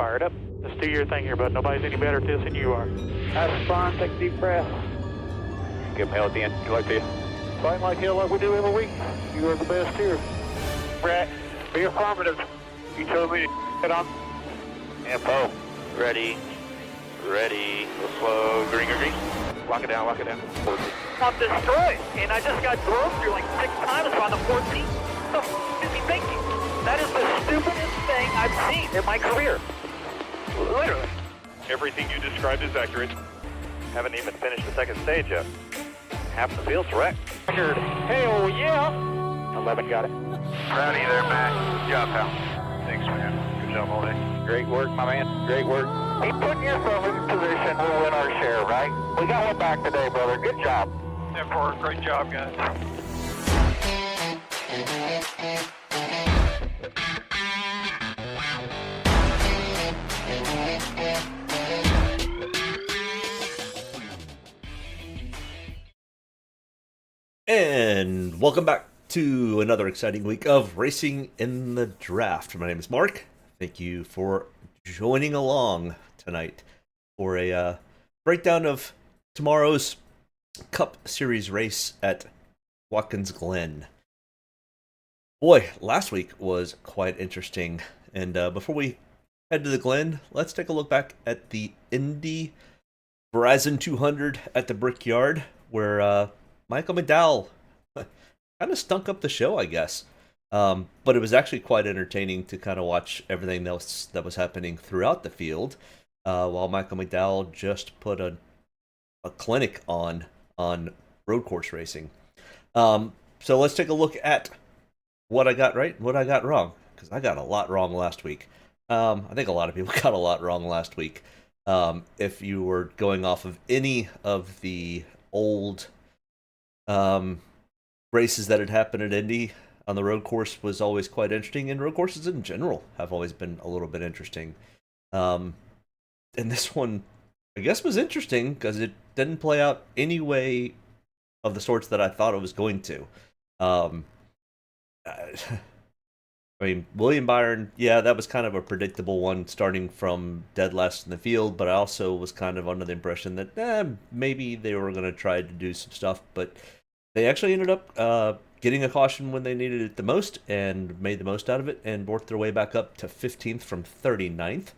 fired up. Just do your thing here, bud. Nobody's any better at this than you are. Have fun, take a deep breath. Give them hell at the end. Good luck to you. Fight like hell like we do every week. You are the best here. Brett, be affirmative. You told me to get on. Info. Ready. Ready. Go slow. Green, green, green. Lock it down, lock it down. I'm destroyed, and I just got drove through like 6 times on the 14th. What the f*** is he thinking? That is the stupidest thing I've seen in my career. Literally. Everything you described is accurate. Haven't even finished the second stage yet. Half the field's wrecked. Hell yeah. 11 got it. Proud of you there, Matt. Good job, pal. Thanks, man. Good job all day. Great work, my man. Great work. Keep putting yourself in position, we'll win our share, right? We got one back today, brother. Good job. Therefore, great job, guys. And welcome back to another exciting week of Racing in the Draft. My name is Mark. Thank you for joining along tonight for a breakdown of tomorrow's Cup Series race at Watkins Glen. Boy, last week was quite interesting. And before we head to the Glen, let's take a look back at the Indy Verizon 200 at the Brickyard, where Michael McDowell kind of stunk up the show, I guess. But it was actually quite entertaining to kind of watch everything else that was happening throughout the field, while Michael McDowell just put a clinic on road course racing. So let's take a look at what I got right and what I got wrong, because I got a lot wrong last week. I think a lot of people got a lot wrong last week. If you were going off of any of the old races that had happened at Indy on the road course was always quite interesting, and road courses in general have always been a little bit interesting. And this one, I guess, was interesting because it didn't play out any way of the sorts that I thought it was going to. I mean, William Byron, yeah, that was kind of a predictable one, starting from dead last in the field, but I also was kind of under the impression that maybe they were going to try to do some stuff, but they actually ended up getting a caution when they needed it the most and made the most out of it and worked their way back up to 15th from 39th.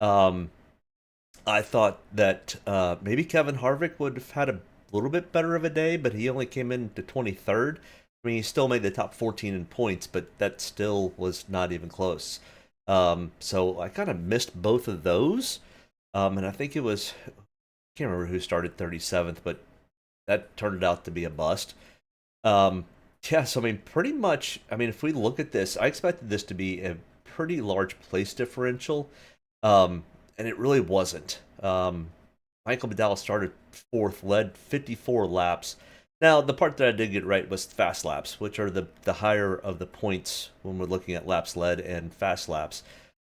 I thought that maybe Kevin Harvick would have had a little bit better of a day, but he only came in to 23rd. I mean, he still made the top 14 in points, but that still was not even close. So I kind of missed both of those. And I think it was, I can't remember who started 37th, but that turned out to be a bust. Yeah, so I mean, pretty much, I mean, if we look at this, I expected this to be a pretty large place differential, and it really wasn't. Michael McDowell started 4th, led 54 laps. Now, the part that I did get right was fast laps, which are the higher of the points when we're looking at laps led and fast laps.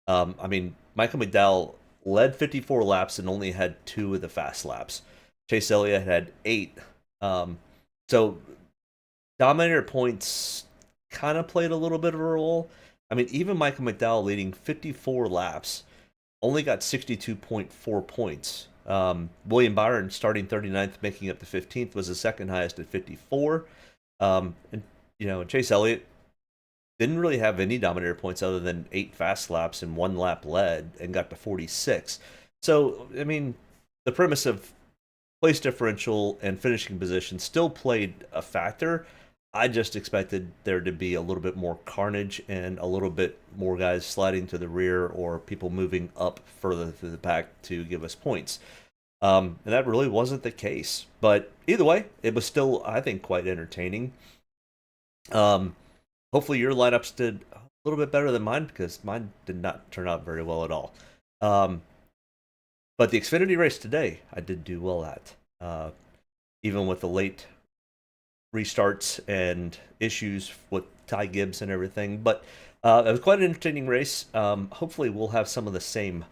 I mean, Michael McDowell led 54 laps and only had 2 of the fast laps. Chase Elliott had 8. So dominator points kind of played a little bit of a role. I mean, even Michael McDowell leading 54 laps only got 62.4 points. William Byron starting 39th, making up the 15th, was the second highest at 54. And Chase Elliott didn't really have any dominator points other than 8 fast laps and 1 lap led and got to 46. So, I mean, the premise of place differential and finishing position still played a factor. I just expected there to be a little bit more carnage and a little bit more guys sliding to the rear or people moving up further through the pack to give us points. And that really wasn't the case. But either way, it was still, I think, quite entertaining. Hopefully your lineups did a little bit better than mine, because mine did not turn out very well at all. But the Xfinity race today, I did do well at. Even with the late restarts and issues with Ty Gibbs and everything. But it was quite an entertaining race. Hopefully we'll have some of the same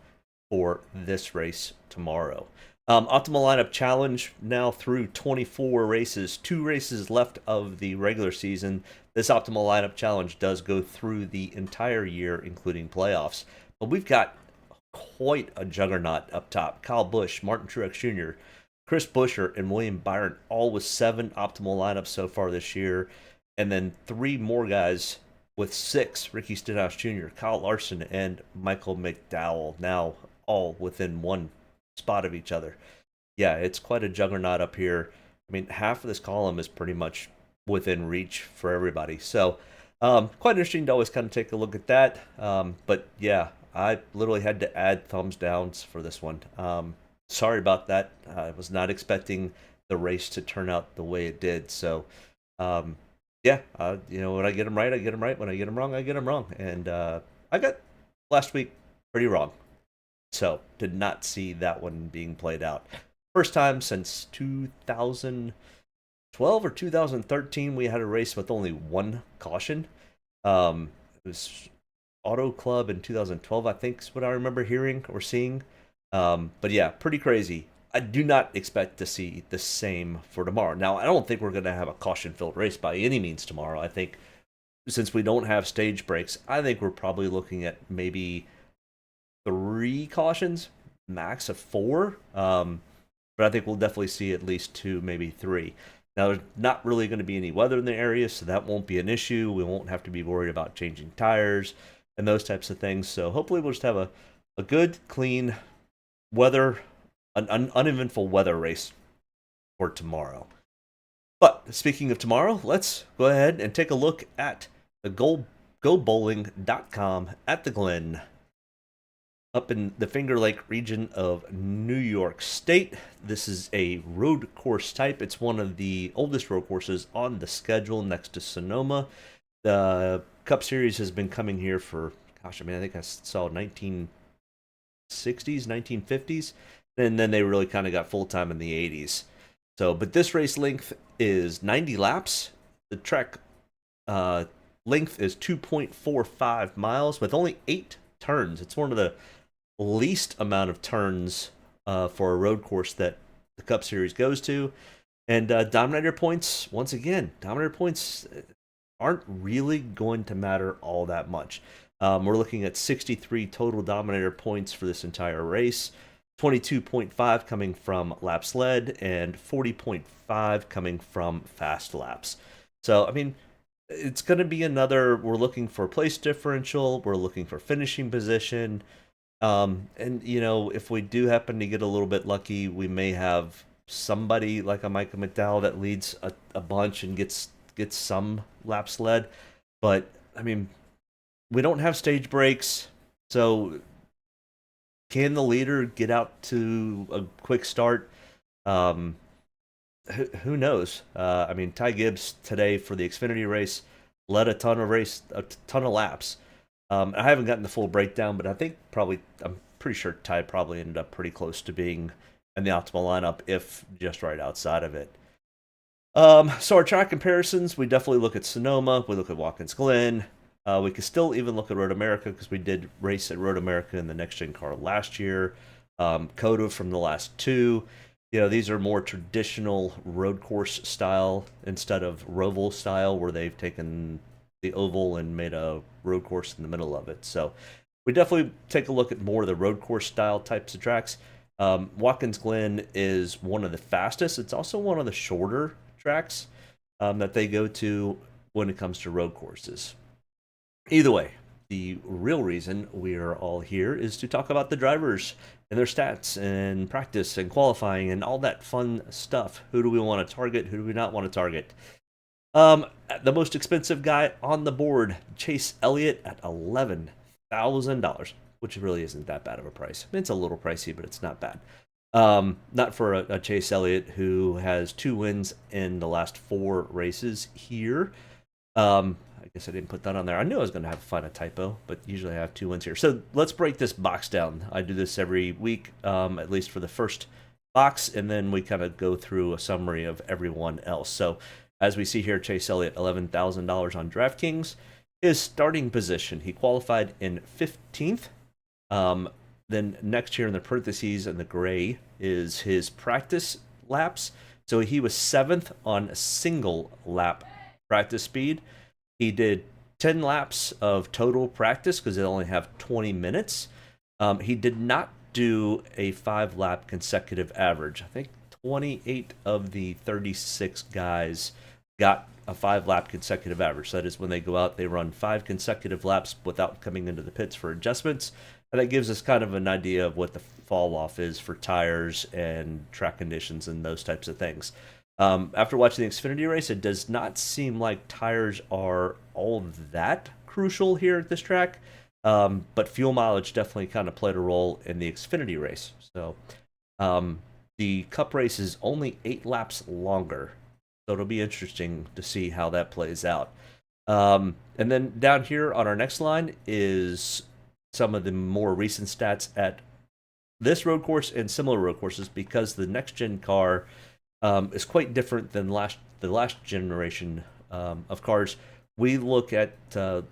for this race tomorrow. Optimal Lineup Challenge now through 24 races, 2 races left of the regular season. This Optimal Lineup Challenge does go through the entire year, including playoffs. But we've got quite a juggernaut up top. Kyle Busch, Martin Truex Jr., Chris Buescher, and William Byron, all with 7 optimal lineups so far this year. And then 3 more guys with 6, Ricky Stenhouse Jr., Kyle Larson, and Michael McDowell, now all within 1 spot of each other. Yeah, it's quite a juggernaut up here. I mean, half of this column is pretty much within reach for everybody. So, quite interesting to always kind of take a look at that. But yeah, I literally had to add thumbs downs for this one. Sorry about that. I was not expecting the race to turn out the way it did. So, yeah, when I get them right, I get them right. When I get them wrong, I get them wrong. And I got last week pretty wrong. So, did not see that one being played out. First time since 2012 or 2013 we had a race with only 1 caution. It was Auto Club in 2012, I think is what I remember hearing or seeing. But yeah, pretty crazy. I do not expect to see the same for tomorrow. Now, I don't think we're going to have a caution-filled race by any means tomorrow. I think since we don't have stage breaks, I think we're probably looking at maybe 3 cautions, max of 4. But I think we'll definitely see at least 2, maybe 3. Now, there's not really going to be any weather in the area, so that won't be an issue. We won't have to be worried about changing tires and those types of things. So hopefully we'll just have a good, clean weather, an uneventful weather race for tomorrow. But speaking of tomorrow, let's go ahead and take a look at the GoBowling.com at the Glen, up in the Finger Lake region of New York State. This is a road course type. It's one of the oldest road courses on the schedule next to Sonoma. The Cup Series has been coming here for, I think I saw 1960s, 1950s. And then they really kind of got full-time in the 80s. So, but this race length is 90 laps. The track length is 2.45 miles with only 8 turns. It's one of the least amount of turns for a road course that the Cup Series goes to. And Dominator points, once again, Dominator points aren't really going to matter all that much. We're looking at 63 total Dominator points for this entire race, 22.5 coming from laps led, and 40.5 coming from fast laps. So, I mean, it's going to be another, we're looking for place differential, we're looking for finishing position. And, if we do happen to get a little bit lucky, we may have somebody like a Michael McDowell that leads a bunch and gets some laps led. But, I mean, we don't have stage breaks, so can the leader get out to a quick start? Who knows? I mean, Ty Gibbs today for the Xfinity race led a ton of laps. I haven't gotten the full breakdown, but I'm pretty sure Ty probably ended up pretty close to being in the optimal lineup, if just right outside of it. So our track comparisons, we definitely look at Sonoma, we look at Watkins Glen. We could still even look at Road America because we did race at Road America in the Next Gen car last year. Coda from the last 2. These are more traditional road course style instead of Roval style, where they've taken the oval and made a road course in the middle of it. So we definitely take a look at more of the road course style types of tracks. Watkins Glen is one of the fastest. It's also one of the shorter tracks that they go to when it comes to road courses. Either way, the real reason we are all here is to talk about the drivers and their stats and practice and qualifying and all that fun stuff. Who do we want to target? Who do we not want to target? The most expensive guy on the board, Chase Elliott, at $11,000, which really isn't that bad of a price. It's a little pricey, but it's not bad. Not for a Chase Elliott who has 2 wins in the last 4 races here. I guess I didn't put that on there. I knew I was going to find a typo, but usually I have 2 wins here. So let's break this box down. I do this every week, at least for the first box, and then we kind of go through a summary of everyone else. So as we see here, Chase Elliott, $11,000 on DraftKings. His starting position, he qualified in 15th. Then next here in the parentheses in the gray is his practice laps. So he was 7th on single lap practice speed. He did 10 laps of total practice because they only have 20 minutes. He did not do a 5-lap consecutive average. I think 28 of the 36 guys got a 5-lap consecutive average. That is when they go out, they run 5 consecutive laps without coming into the pits for adjustments. And that gives us kind of an idea of what the fall off is for tires and track conditions and those types of things. After watching the Xfinity race, it does not seem like tires are all that crucial here at this track. But fuel mileage definitely kind of played a role in the Xfinity race. So the Cup race is only 8 laps longer. So it'll be interesting to see how that plays out. And then down here on our next line is some of the more recent stats at this road course and similar road courses, because the next-gen car is quite different than the last generation of cars. We look at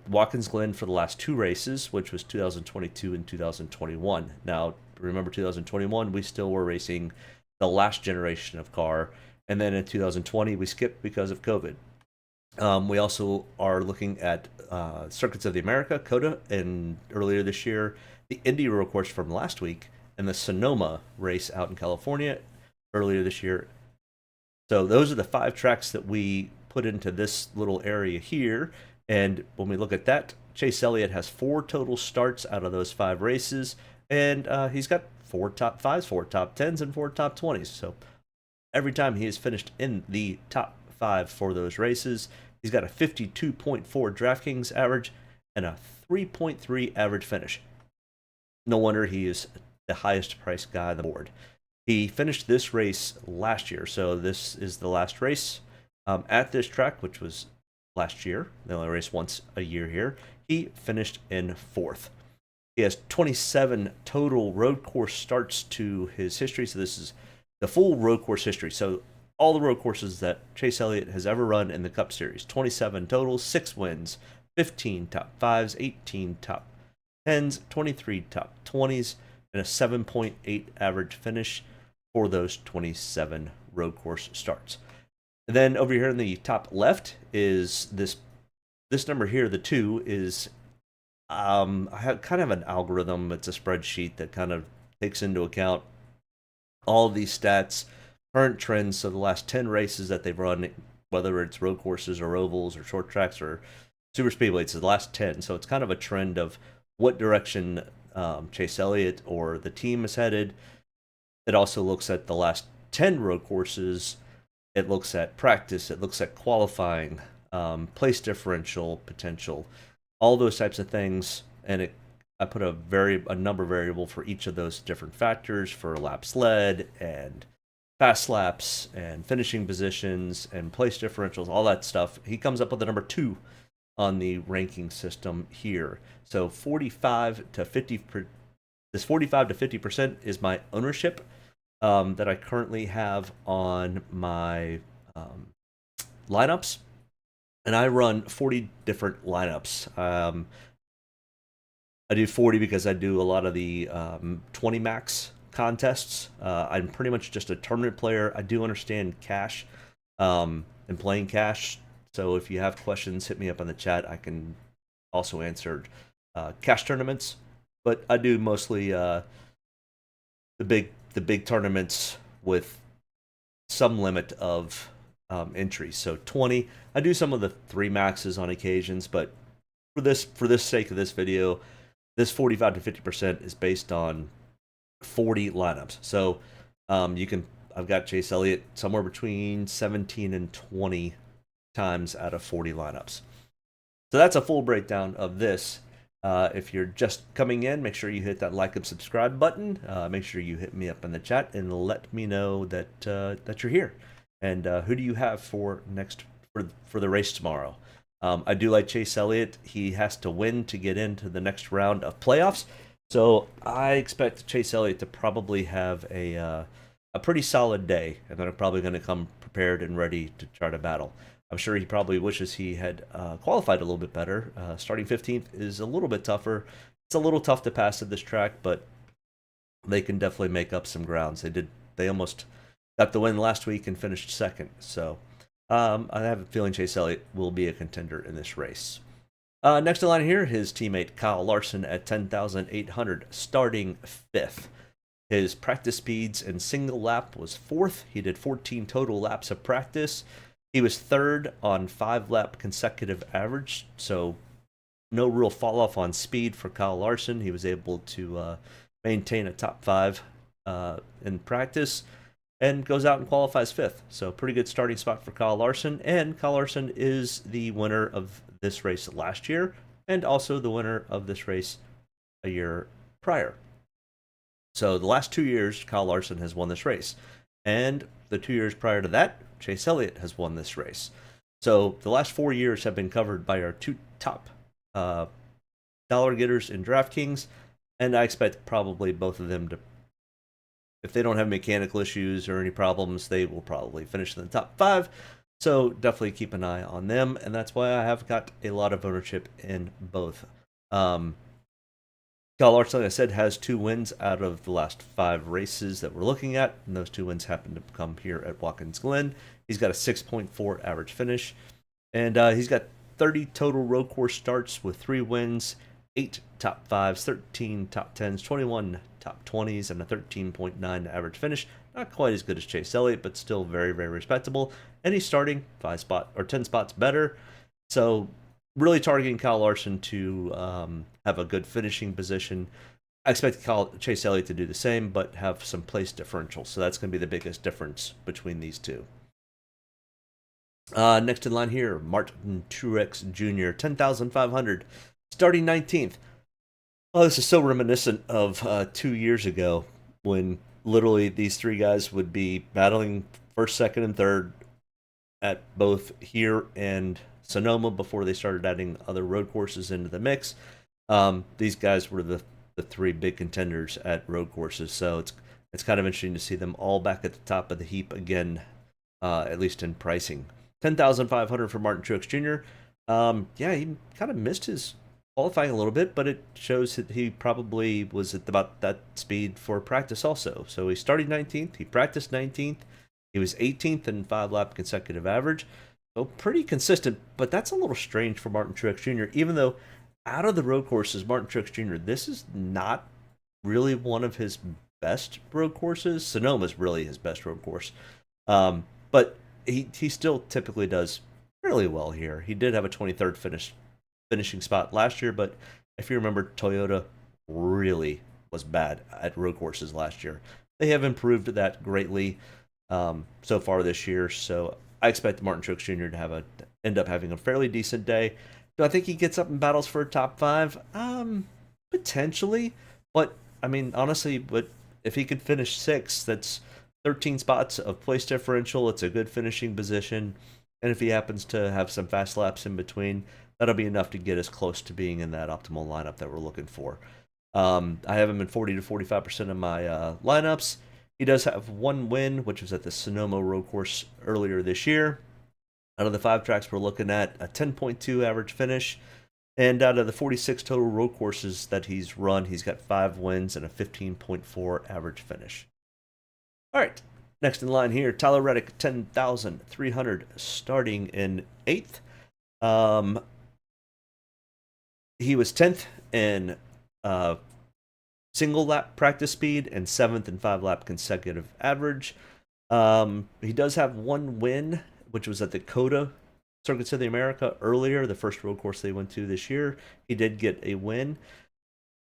Watkins Glen for the last 2 races, which was 2022 and 2021. Now, remember 2021, we still were racing the last generation of car. And then in 2020, we skipped because of COVID. We also are looking at Circuits of the America, COTA, and earlier this year, the Indy road course from last week, and the Sonoma race out in California earlier this year. So those are the 5 tracks that we put into this little area here. And when we look at that, Chase Elliott has 4 total starts out of those 5 races. And he's got 4 top 5s, 4 top 10s, and 4 top 20s. So every time he has finished in the top 5 for those races, he's got a 52.4 Draftkings average and a 3.3 average finish. No wonder he is the highest priced guy on the board. He finished this race last year, so this is the last race at this track, which was last year. They only race once a year here. He finished in 4th. He has 27 total road course starts to his history, so this is the full road course history. So all the road courses that Chase Elliott has ever run in the Cup Series. 27 total, 6 wins, 15 top 5s, 18 top 10s, 23 top 20s, and a 7.8 average finish for those 27 road course starts. And then over here in the top left is this number here, the 2, is I have kind of an algorithm. It's a spreadsheet that kind of takes into account all of these stats, current trends, so the last 10 races that they've run, whether it's road courses or ovals or short tracks or super speedways, it's the last 10. So it's kind of a trend of what direction Chase Elliott or the team is headed. It also looks at the last 10 road courses. It looks at practice. It looks at qualifying, place differential potential, all those types of things. And I put a number variable for each of those different factors for laps led and fast laps and finishing positions and place differentials, all that stuff. He comes up with the number 2 on the ranking system here. So 45 to 50%. This 45 to 50% is my ownership that I currently have on my lineups, and I run 40 different lineups. I do 40 because I do a lot of the 20 max contests. I'm pretty much just a tournament player. I do understand cash and playing cash. So if you have questions, hit me up on the chat. I can also answer cash tournaments, but I do mostly the big tournaments with some limit of entries. So 20. I do some of the 3 maxes on occasions, but for this sake of this video, this 45 to 50% is based on 40 lineups. So I've got Chase Elliott somewhere between 17 and 20 times out of 40 lineups. So that's a full breakdown of this. If you're just coming in, make sure you hit that like and subscribe button. Make sure you hit me up in the chat and let me know that that you're here. And who do you have for the race tomorrow? I do like Chase Elliott. He has to win to get into the next round of playoffs. So I expect Chase Elliott to probably have a pretty solid day, and they're probably going to come prepared and ready to try to battle. I'm sure he probably wishes he had qualified a little bit better. Starting 15th is a little bit tougher. It's a little tough to pass at this track, but they can definitely make up some grounds. They almost got the win last week and finished second. So I have a feeling Chase Elliott will be a contender in this race. Next in line here, his teammate Kyle Larson at 10,800, starting 5th. His practice speeds in single lap was 4th. He did 14 total laps of practice. He was 3rd on 5-lap consecutive average, so no real fall off on speed for Kyle Larson. He was able to maintain a top 5 in practice and goes out and qualifies 5th. So pretty good starting spot for Kyle Larson. And Kyle Larson is the winner of this race last year and also the winner of this race a year prior. So the last 2 years, Kyle Larson has won this race. And the 2 years prior to that, Chase Elliott has won this race. So the last 4 years have been covered by our 2 top dollar getters in Draftkings. And I expect probably both of them to, if they don't have mechanical issues or any problems, they will probably finish in the top 5. So definitely keep an eye on them. And that's why I have got a lot of ownership in both. Kyle Larson, like I said, has 2 wins out of the last 5 races that we're looking at, and those 2 wins happen to come here at Watkins Glen. He's got a 6.4 average finish, and he's got 30 total road course starts with 3 wins, 8 top 5s, 13 top 10s, 21 top 20s, and a 13.9 average finish. Not quite as good as Chase Elliott, but still very, very respectable. And he's starting 10 spots better. So really targeting Kyle Larson to have a good finishing position. I expect Chase Elliott to do the same, but have some place differential. So that's going to be the biggest difference between these two. Next in line here, Martin Truex Jr., 10,500, starting 19th. Oh, this is so reminiscent of 2 years ago when literally these 3 guys would be battling 1st, 2nd, and 3rd at both here and Sonoma before they started adding other road courses into the mix. These guys were the 3 big contenders at road courses, so it's kind of interesting to see them all back at the top of the heap again, at least in pricing. 10,500 for Martin Truex Jr. Yeah, he kind of missed his qualifying a little bit, but it shows that he probably was at about that speed for practice also. So he started 19th, he practiced 19th, he was 18th in 5-lap consecutive average. So pretty consistent, but that's a little strange for Martin Truex Jr., even though out of the road courses, Martin Truex Jr., this is not really one of his best road courses. Sonoma's really his best road course. But he still typically does fairly well here. He did have a 23rd finishing spot last year, but if you remember, Toyota really was bad at road courses last year. They have improved that greatly so far this year, so I expect Martin Truex Jr. to end up having a fairly decent day. Do I think he gets up in battles for a top 5? Potentially. But, I mean, honestly, if he could finish 6th, that's 13 spots of place differential. It's a good finishing position. And if he happens to have some fast laps in between, that'll be enough to get us close to being in that optimal lineup that we're looking for. I have him in 40 to 45% of my lineups. He does have 1 win, which was at the Sonoma road course earlier this year. Out of the 5 tracks we're looking at, a 10.2 average finish. And out of the 46 total road courses that he's run, he's got 5 wins and a 15.4 average finish. All right, next in line here, Tyler Reddick, 10,300, starting in 8th. He was 10th in single lap practice speed and 7th in 5-lap consecutive average. He does have 1 win, which was at the COTA Circuits of the America earlier, the first road course they went to this year. He did get a win.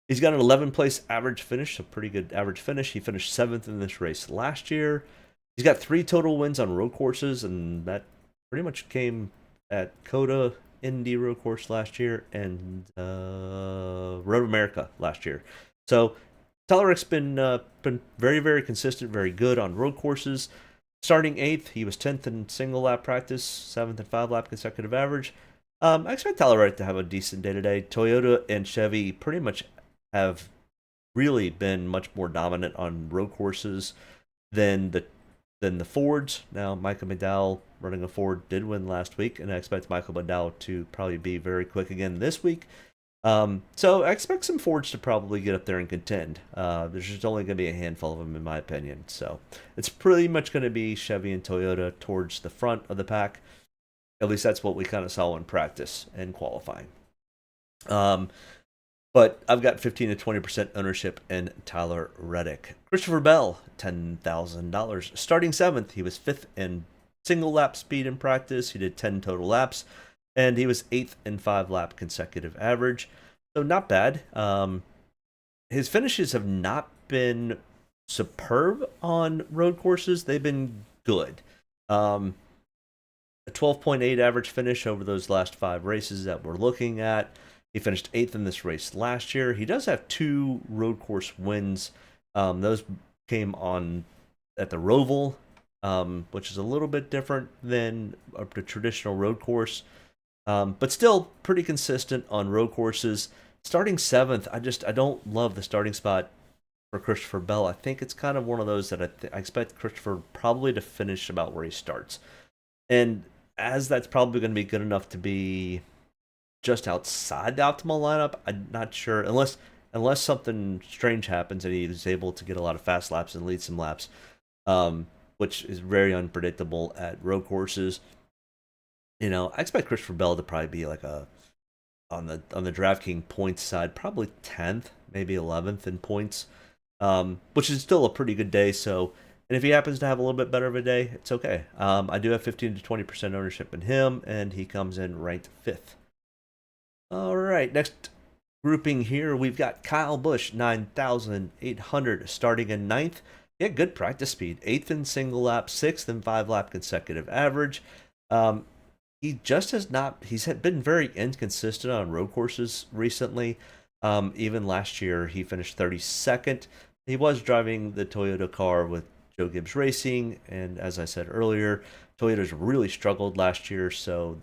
He's got an 11th place average finish, a pretty good average finish. He finished 7th in this race last year. He's got 3 total wins on road courses, and that pretty much came at COTA, Indy road course last year, and Road America last year. So Tyler Reddick's been very, very consistent, very good on road courses. Starting 8th, he was 10th in single lap practice, 7th in 5-lap consecutive average. I expect Tyler Reddick to have a decent day today. Toyota and Chevy pretty much have really been much more dominant on road courses than the Fords. Now, Michael McDowell running a Ford did win last week, and I expect Michael McDowell to probably be very quick again this week. So I expect some Fords to probably get up there and contend. There's just only going to be a handful of them, in my opinion. So it's pretty much going to be Chevy and Toyota towards the front of the pack. At least that's what we kind of saw in practice and qualifying. But I've got 15 to 20% ownership in Tyler Reddick. Christopher Bell, $10,000. Starting 7th, he was 5th in single lap speed in practice. He did 10 total laps, and he was 8th in 5-lap consecutive average. So not bad. His finishes have not been superb on road courses. They've been good. A 12.8 average finish over those last 5 races that we're looking at. He finished 8th in this race last year. He does have 2 road course wins. Those came on at the Roval, which is a little bit different than the traditional road course, but still pretty consistent on road courses. Starting 7th, I don't love the starting spot for Christopher Bell. I think it's kind of one of those that I expect Christopher probably to finish about where he starts. And as that's probably going to be good enough to be just outside the optimal lineup, I'm not sure, unless something strange happens and he's able to get a lot of fast laps and lead some laps, which is very unpredictable at road courses. I expect Christopher Bell to probably be like on the Draftkings points side, probably 10th, maybe 11th in points, which is still a pretty good day. So, and if he happens to have a little bit better of a day, it's okay. I do have 15 to 20% ownership in him, and he comes in ranked 5th. All right, next grouping here, we've got Kyle Busch, 9,800, starting in 9th. Yeah, good practice speed. 8th in single lap, 6th in 5-lap consecutive average. He just has not, he's been very inconsistent on road courses recently. Even last year, he finished 32nd. He was driving the Toyota car with Joe Gibbs Racing, and as I said earlier, Toyota's really struggled last year, so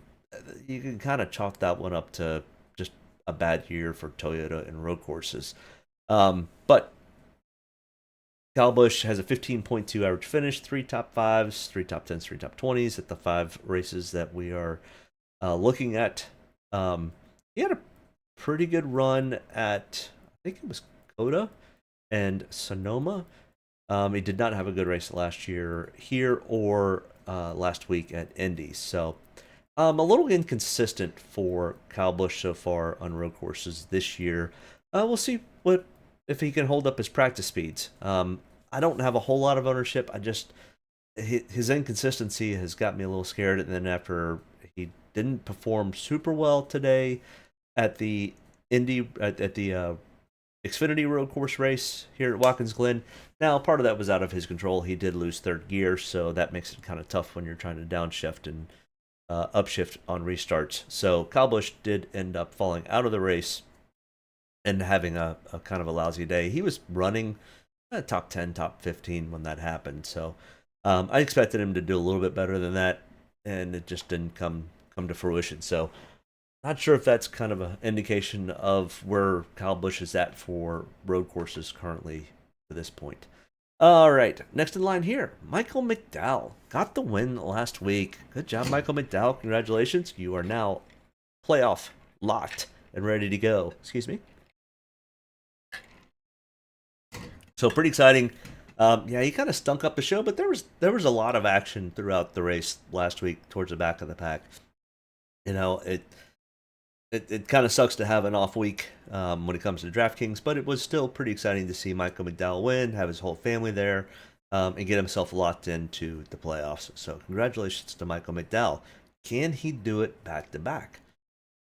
you can kind of chalk that one up to just a bad year for Toyota and road courses. But Kyle Busch has a 15.2 average finish, 3 top 5s, 3 top 10s, 3 top 20s at the 5 races that we are looking at. He had a pretty good run at, I think it was Coda and Sonoma. He did not have a good race last year here or last week at Indy. So a little inconsistent for Kyle Busch so far on road courses this year. We'll see if he can hold up his practice speeds. I don't have a whole lot of ownership. His inconsistency has got me a little scared. And then after he didn't perform super well today at the Indy at the Xfinity road course race here at Watkins Glen. Now, part of that was out of his control. He did lose 3rd gear, so that makes it kind of tough when you're trying to downshift and upshift on restarts. So Kyle Busch did end up falling out of the race and having a kind of a lousy day. He was running top 10, top 15 when that happened. So I expected him to do a little bit better than that, and it just didn't come to fruition. So not sure if that's kind of an indication of where Kyle Busch is at for road courses currently to this point. All right, next in line here, Michael McDowell got the win last week. Good job, Michael McDowell. Congratulations. You are now playoff locked and ready to go. Excuse me. So pretty exciting. Yeah, he kind of stunk up the show, but there was a lot of action throughout the race last week towards the back of the pack. It kind of sucks to have an off week when it comes to Draftkings, but it was still pretty exciting to see Michael McDowell win, have his whole family there, and get himself locked into the playoffs. So congratulations to Michael McDowell. Can he do it back-to-back?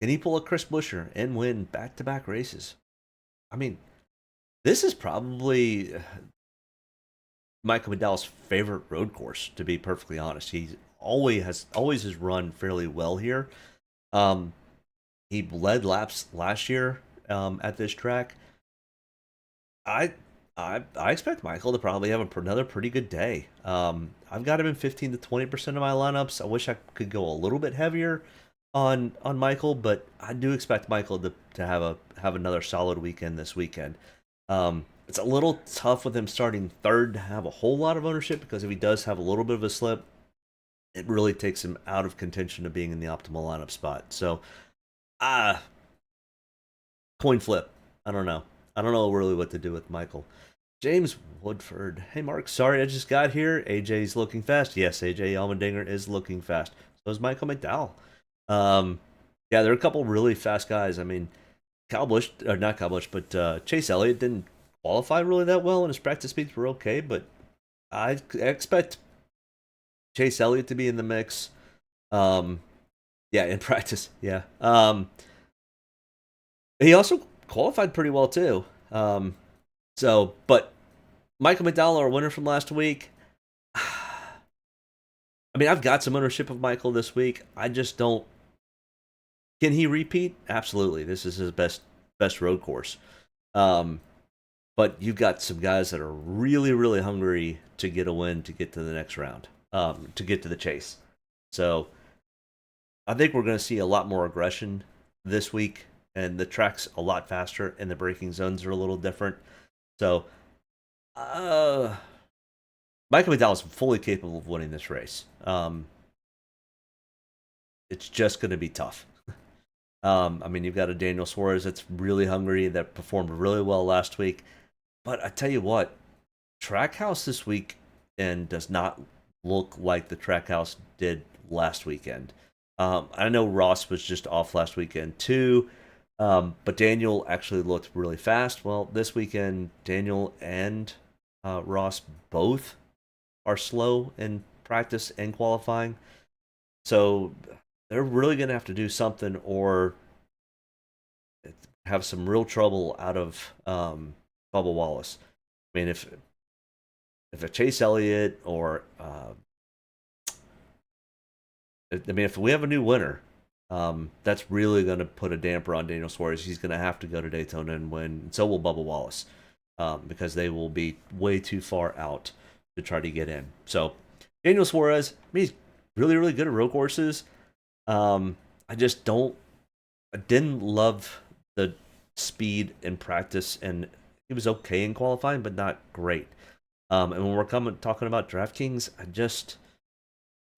Can he pull a Chris Buescher and win back-to-back races? I mean, this is probably Michael McDowell's favorite road course, to be perfectly honest. He always has run fairly well here. He led laps last year at this track. I expect Michael to probably have another pretty good day. I've got him in 15 to 20% of my lineups. I wish I could go a little bit heavier on Michael, but I do expect Michael to have another solid weekend this weekend. It's a little tough with him starting 3rd to have a whole lot of ownership, because if he does have a little bit of a slip, it really takes him out of contention of being in the optimal lineup spot. So, coin flip. I don't know really what to do with Michael. James Woodford. Hey, Mark. Sorry I just got here. AJ's looking fast. Yes, AJ Allmendinger is looking fast. So is Michael McDowell. Yeah, there are a couple really fast guys. I mean, Kyle Busch, or not Kyle Busch, but Chase Elliott didn't qualify really that well, and his practice speeds were okay. But I expect Chase Elliott to be in the mix. Yeah, in practice, yeah. He also qualified pretty well too. But Michael McDowell, our winner from last week. I mean, I've got some ownership of Michael this week. I just don't. Can he repeat? Absolutely. This is his best road course. But you've got some guys that are really, really hungry to get a win to get to the next round, to get to the chase. So I think we're going to see a lot more aggression this week, and the track's a lot faster, and the braking zones are a little different. So Michael McDowell is fully capable of winning this race. It's just going to be tough. I mean, you've got a Daniel Suarez that's really hungry, that performed really well last week. But I tell you what, Trackhouse this week and does not look like the Trackhouse did last weekend. I know Ross was just off last weekend too, but Daniel actually looked really fast. Well, this weekend, Daniel and Ross both are slow in practice and qualifying. So they're really going to have to do something or have some real trouble out of Bubba Wallace. I mean, if a Chase Elliott or if we have a new winner, that's really going to put a damper on Daniel Suarez. He's going to have to go to Daytona and win, and so will Bubba Wallace, because they will be way too far out to try to get in. So Daniel Suarez, I mean, he's really, really good at road courses. I didn't love the speed in practice, and he was okay in qualifying, but not great. And when we're talking about DraftKings,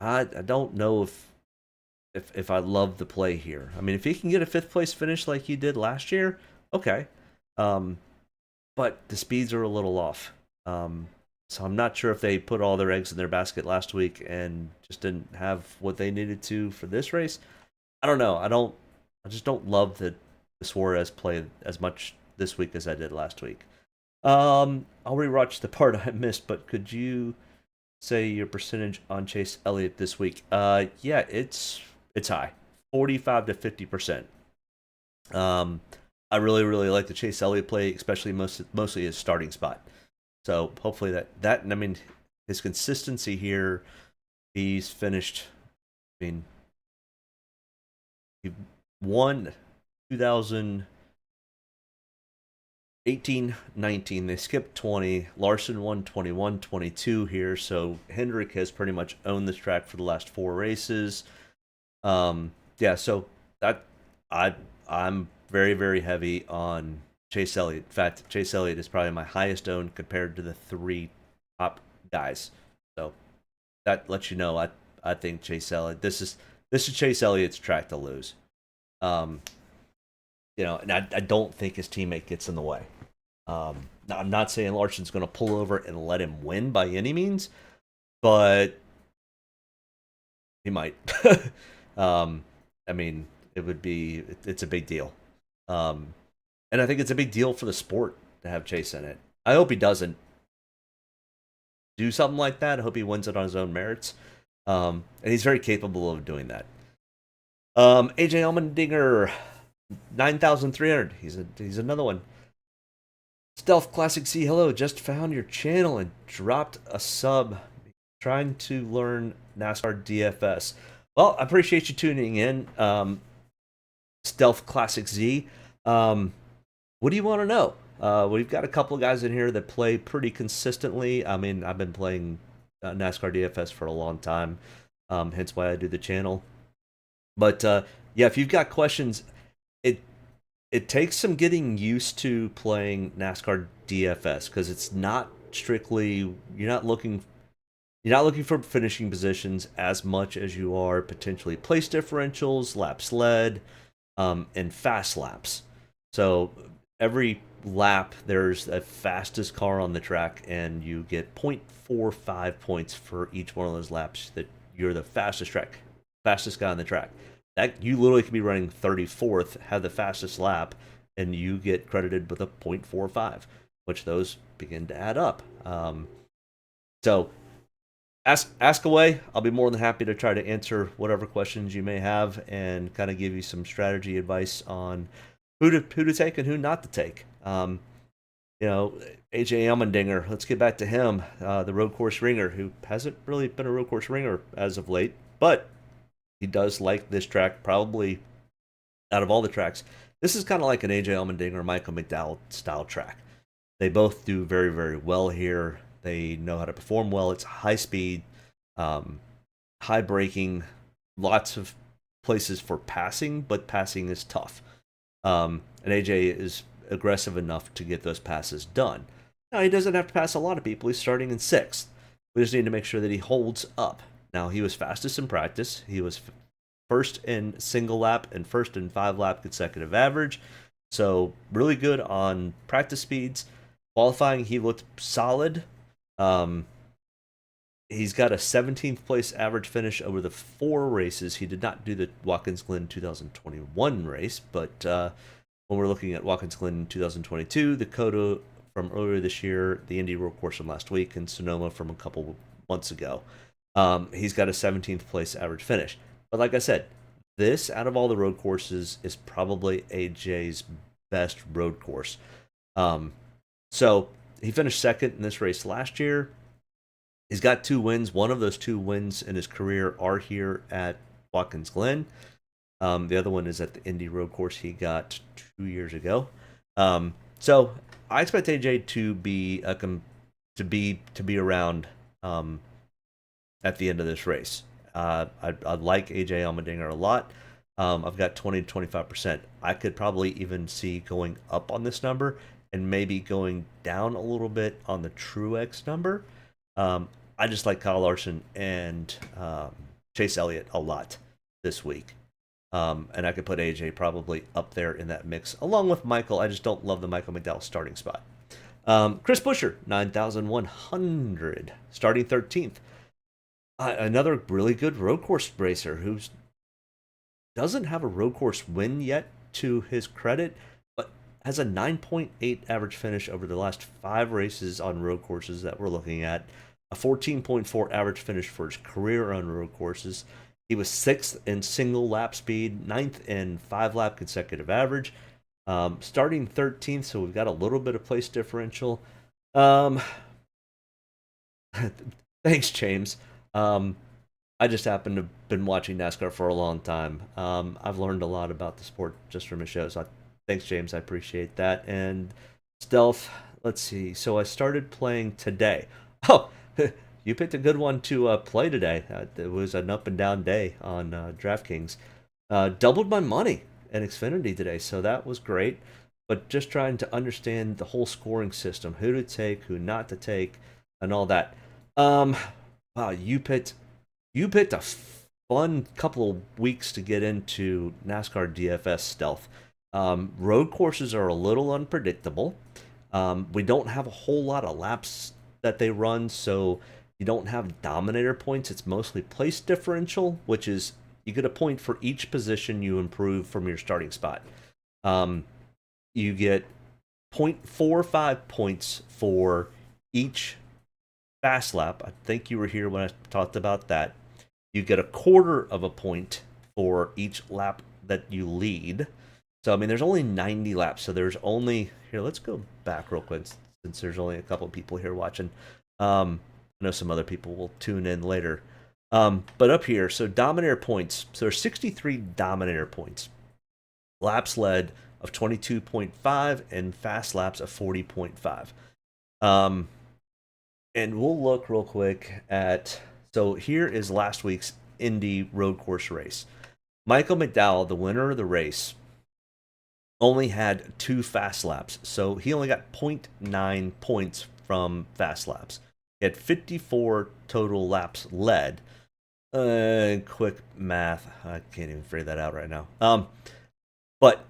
I don't know if I love the play here. I mean, if he can get a 5th place finish like he did last year, okay. But the speeds are a little off. So I'm not sure if they put all their eggs in their basket last week and just didn't have what they needed to for this race. I don't know. I just don't love the Suarez play as much this week as I did last week. I'll rewatch the part I missed, but could you say your percentage on Chase Elliott this week? Yeah, it's high, 45 to 50%. I really, really like the Chase Elliott play, especially mostly his starting spot. So hopefully that I mean, his consistency here, he's finished. I mean, he won 2018-19. They skipped 20. Larson won 21-22 here. So Hendrick has pretty much owned this track for the last 4 races. Yeah. So that I'm very, very heavy on Chase Elliott. In fact, Chase Elliott is probably my highest owned compared to the 3 top guys. So that lets you know I think Chase Elliott. This is Chase Elliott's track to lose. And I don't think his teammate gets in the way. Now, I'm not saying Larson's going to pull over and let him win by any means, but he might. I mean, it's a big deal. And I think it's a big deal for the sport to have Chase in it. I hope he doesn't do something like that. I hope he wins it on his own merits. And he's very capable of doing that. AJ Allmendinger, 9,300. He's another one. Stealth Classic C, hello. Just found your channel and dropped a sub. Trying to learn NASCAR DFS. Well, I appreciate you tuning in. Stealth Classic Z. What do you want to know? We've got a couple of guys in here that play pretty consistently. I mean, I've been playing NASCAR DFS for a long time, hence why I do the channel. But yeah, if you've got questions, it takes some getting used to playing NASCAR DFS, because it's not strictly you're not looking for finishing positions as much as you are potentially place differentials, laps led, and fast laps. So every lap there's a fastest car on the track, and you get 0.45 points for each one of those laps that you're the fastest guy on the track. That you literally could be running 34th, have the fastest lap, and you get credited with a 0.45, which those begin to add up. So ask away. I'll be more than happy to try to answer whatever questions you may have and kind of give you some strategy advice on who to take and who not to take. AJ Allmendinger, let's get back to him, the road course ringer, who hasn't really been a road course ringer as of late, but he does like this track, probably out of all the tracks. This is kind of like an AJ Allmendinger, Michael McDowell style track. They both do very, very well here. They know how to perform well. It's high speed, high braking, lots of places for passing, but passing is tough. And AJ is aggressive enough to get those passes done. Now, he doesn't have to pass a lot of people. He's starting in 6th. We just need to make sure that he holds up. Now, he was fastest in practice. He was first in single lap and first in 5-lap consecutive average. So, really good on practice speeds. Qualifying, he looked solid. He's got a 17th place average finish over the 4 races. He did not do the Watkins Glen 2021 race, but when we're looking at Watkins Glen 2022, the Dakota from earlier this year, the Indy Road Course from last week, and Sonoma from a couple months ago, he's got a 17th place average finish. But like I said, this, out of all the road courses, is probably AJ's best road course. So he finished second in this race last year. He's got 2 wins. One of those 2 wins in his career are here at Watkins Glen. The other one is at the Indy Road Course he got 2 years ago. So I expect AJ to be around at the end of this race. I like AJ Allmendinger a lot. I've got 20 to 25%. I could probably even see going up on this number and maybe going down a little bit on the Truex number. I just like Kyle Larson and Chase Elliott a lot this week. And I could put AJ probably up there in that mix, along with Michael. I just don't love the Michael McDowell starting spot. Chris Buescher, 9,100, starting 13th. Another really good road course racer who doesn't have a road course win yet to his credit, but has a 9.8 average finish over the last 5 races on road courses that we're looking at. A 14.4 average finish for his career on road courses. He was 6th in single lap speed, 9th in 5-lap consecutive average, starting 13th, so we've got a little bit of place differential. Thanks, James. I just happen to have been watching NASCAR for a long time. I've learned a lot about the sport just from his show, so thanks, James. I appreciate that. And Stealth, let's see. So I started playing today. Oh, you picked a good one to play today. It was an up and down day on DraftKings. Doubled my money in Xfinity today, so that was great. But just trying to understand the whole scoring system, who to take, who not to take, and all that. Wow, you picked a fun couple of weeks to get into NASCAR DFS Stealth. Road courses are a little unpredictable. We don't have a whole lot of laps that they run, so you don't have dominator points. It's mostly place differential, which is you get a point for each position you improve from your starting spot. You get 0.45 points for each fast lap. I think you were here when I talked about that. You get a quarter of a point for each lap that you lead. So, I mean, there's only 90 laps. So there's only... Here, let's go back real quick since there's only a couple of people here watching. I know some other people will tune in later. But up here, so Dominator points. So there's 63 Dominator points. Laps led of 22.5 and fast laps of 40.5. And we'll look real quick at... So here is last week's Indy road course race. Michael McDowell, the winner of the race, only had 2 fast laps. So he only got 0.9 points from fast laps. He had 54 total laps led. Quick math. I can't even figure that out right now. But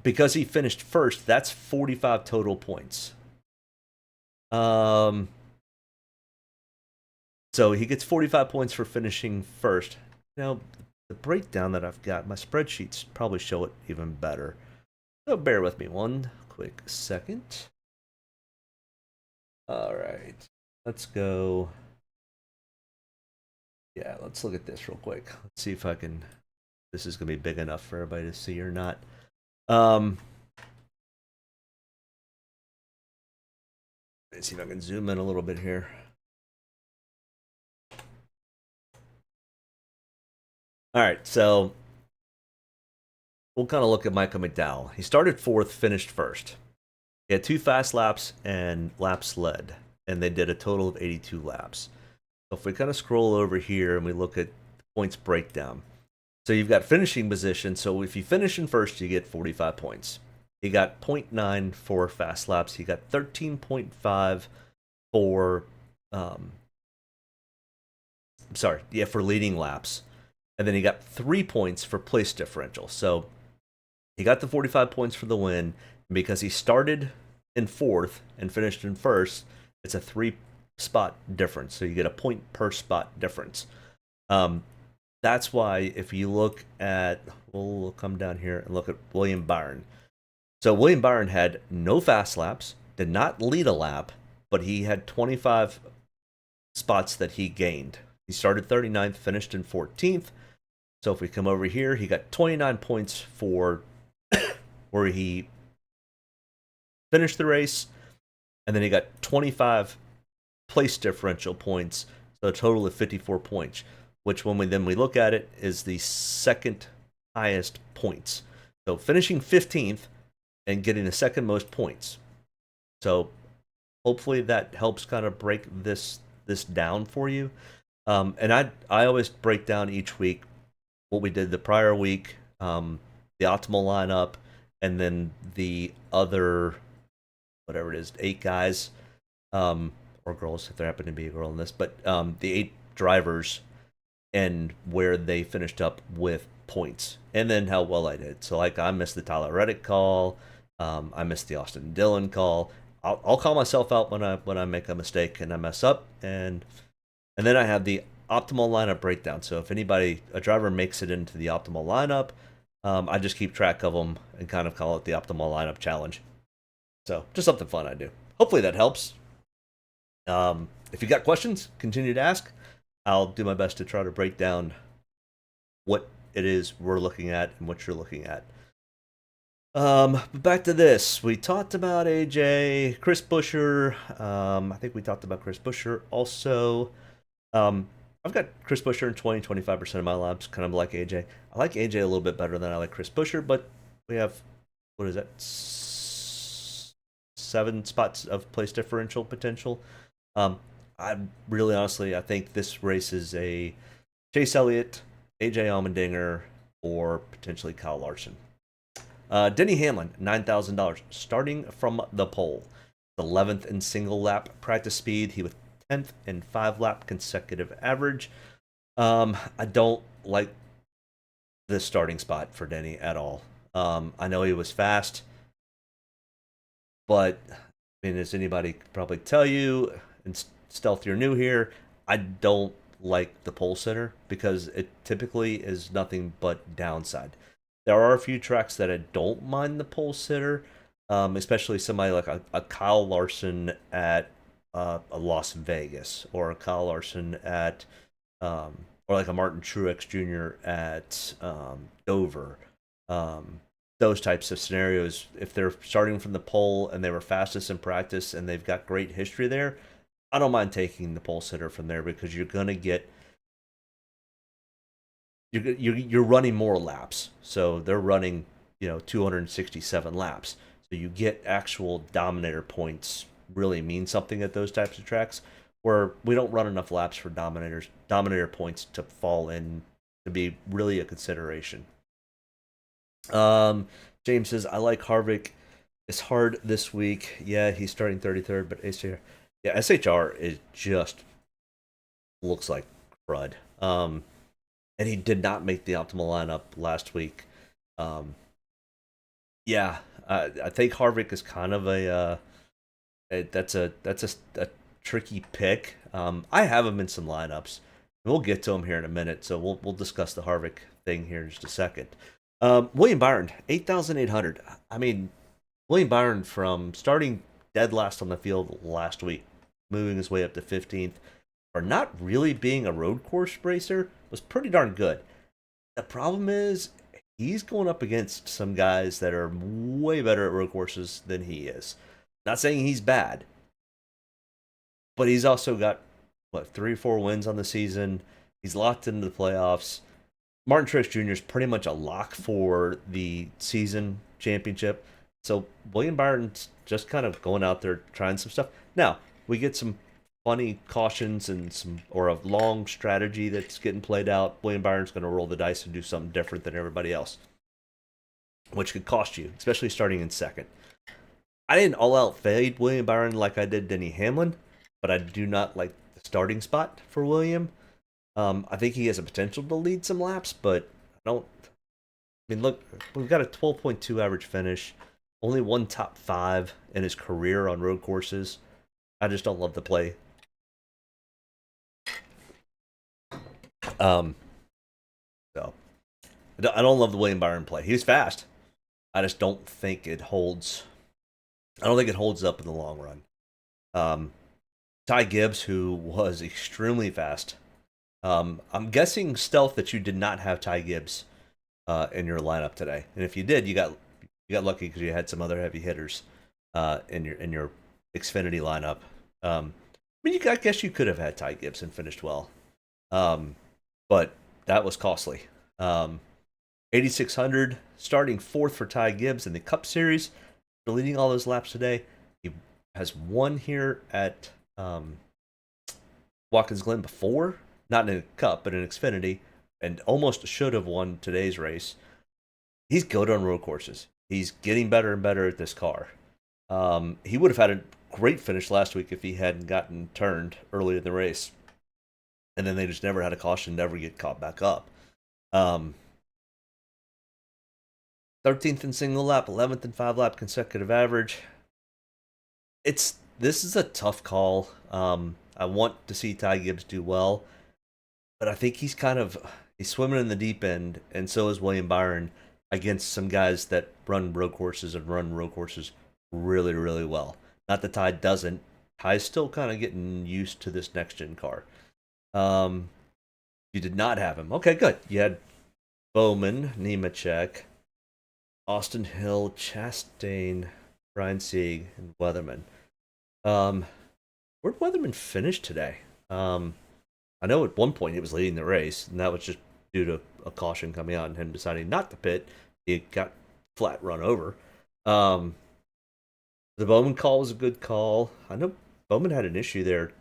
because he finished first, that's 45 total points. So he gets 45 points for finishing first. Now, the breakdown that I've got, my spreadsheets probably show it even better. So bear with me one quick second. All right, let's go. Yeah, let's look at this real quick. Let's see if I can. This is gonna be big enough for everybody to see or not. Let's see if I can zoom in a little bit here. All right, so we'll kind of look at Michael McDowell. He started 4th, finished 1st. He had 2 fast laps and laps led, and they did a total of 82 laps. So if we kind of scroll over here and we look at points breakdown. So you've got finishing position. So if you finish in 1st, you get 45 points. He got 0.9 for fast laps. He got 13.5 for, for leading laps. And then he got 3 points for place differential. So he got the 45 points for the win. And because he started in 4th and finished in 1st, it's a 3-spot difference. So you get a point per spot difference. That's why if you look at, we'll come down here and look at William Byron. So William Byron had no fast laps, did not lead a lap, but he had 25 spots that he gained. He started 39th, finished in 14th. So if we come over here, he got 29 points for where he finished the race, and then he got 25 place differential points, so a total of 54 points, which when we look at it is the second highest points. So finishing 15th and getting the second most points. So hopefully that helps kind of break this down for you. And I always break down each week what we did the prior week, the optimal lineup, and then the other, whatever it is, 8 guys, or girls, if there happen to be a girl in this, but the 8 drivers and where they finished up with points, and then how well I did. So like I missed the Tyler Reddick call, I missed the Austin Dillon call. I'll call myself out when I make a mistake and I mess up, and then I have the optimal lineup breakdown. So if a driver makes it into the optimal lineup, I just keep track of them and kind of call it the optimal lineup challenge. So just something fun I do. Hopefully that helps. If you got questions, continue to ask. I'll do my best to try to break down what it is we're looking at and what you're looking at. But back to this. We talked about AJ, Chris Buescher. I think we talked about Chris Buescher also. I've got Chris Buescher in 25% of my laps, kind of like AJ. I like AJ a little bit better than I like Chris Buescher, but we have, what is that, 7 spots of place differential potential. I really honestly, I think this race is a Chase Elliott, AJ Allmendinger, or potentially Kyle Larson. Denny Hamlin, $9,000, starting from the pole. 11th in single lap practice speed. He was 10th in 5-lap consecutive average. I don't like this starting spot for Denny at all. I know he was fast, but I mean, as anybody could probably tell you, and Stealth, you're new here, I don't like the pole sitter because it typically is nothing but downside. There are a few tracks that I don't mind the pole sitter, especially somebody like a Kyle Larson at a Las Vegas, or a Kyle Larson at, or like a Martin Truex Jr. at Dover. Those types of scenarios, if they're starting from the pole and they were fastest in practice and they've got great history there, I don't mind taking the pole sitter from there because you're gonna get you're running more laps. So they're running 267 laps. So you get actual dominator points really mean something at those types of tracks where we don't run enough laps for dominator points to fall in to be really a consideration. James says, I like Harvick. It's hard this week. Yeah, he's starting 33rd, but SHR is just looks like crud. And he did not make the optimal lineup last week. I think Harvick is kind of that's a tricky pick. I have him in some lineups. We'll get to him here in a minute, so we'll discuss the Harvick thing here in just a second. William Byron, 8,800. I mean, William Byron from starting dead last on the field last week, moving his way up to 15th, for not really being a road course racer, was pretty darn good. The problem is, he's going up against some guys that are way better at road courses than he is. Not saying he's bad, but he's also got, what, 3 or 4 wins on the season. He's locked into the playoffs. Martin Truex Jr. is pretty much a lock for the season championship. So William Byron's just kind of going out there trying some stuff. Now, we get some funny cautions and a long strategy that's getting played out. William Byron's going to roll the dice and do something different than everybody else, which could cost you, especially starting in second. I didn't all-out fade William Byron like I did Denny Hamlin, but I do not like the starting spot for William. I think he has a potential to lead some laps, but I don't. I mean, look, we've got a 12.2 average finish, only one top 5 in his career on road courses. I just don't love the play. So I don't love the William Byron play. He was fast. I just don't think it holds. I don't think it holds up in the long run. Ty Gibbs, who was extremely fast. I'm guessing, Stealth, that you did not have Ty Gibbs in your lineup today, and if you did, you got lucky because you had some other heavy hitters in your Xfinity lineup. I mean, I guess you could have had Ty Gibbs and finished well, but that was costly. 8,600, starting 4th for Ty Gibbs in the Cup Series, leading all those laps today. He has won here at Watkins Glen before. Not in a Cup, but in Xfinity, and almost should have won today's race. He's good on road courses. He's getting better and better at this car. He would have had a great finish last week if he hadn't gotten turned early in the race. And then they just never had a caution, never get caught back up. 13th in single lap, 11th in 5-lap consecutive average. This is a tough call. I want to see Ty Gibbs do well. But I think he's swimming in the deep end, and so is William Byron against some guys that run road courses really, really well. Not that Ty doesn't. Ty's still kind of getting used to this next-gen car. You did not have him. Okay, good. You had Bowman, Nemechek, Austin Hill, Chastain, Ryan Sieg, and Weatherman. Where'd Weatherman finish today? I know at one point he was leading the race, and that was just due to a caution coming out and him deciding not to pit. He got flat run over. The Bowman call was a good call. I know Bowman had an issue there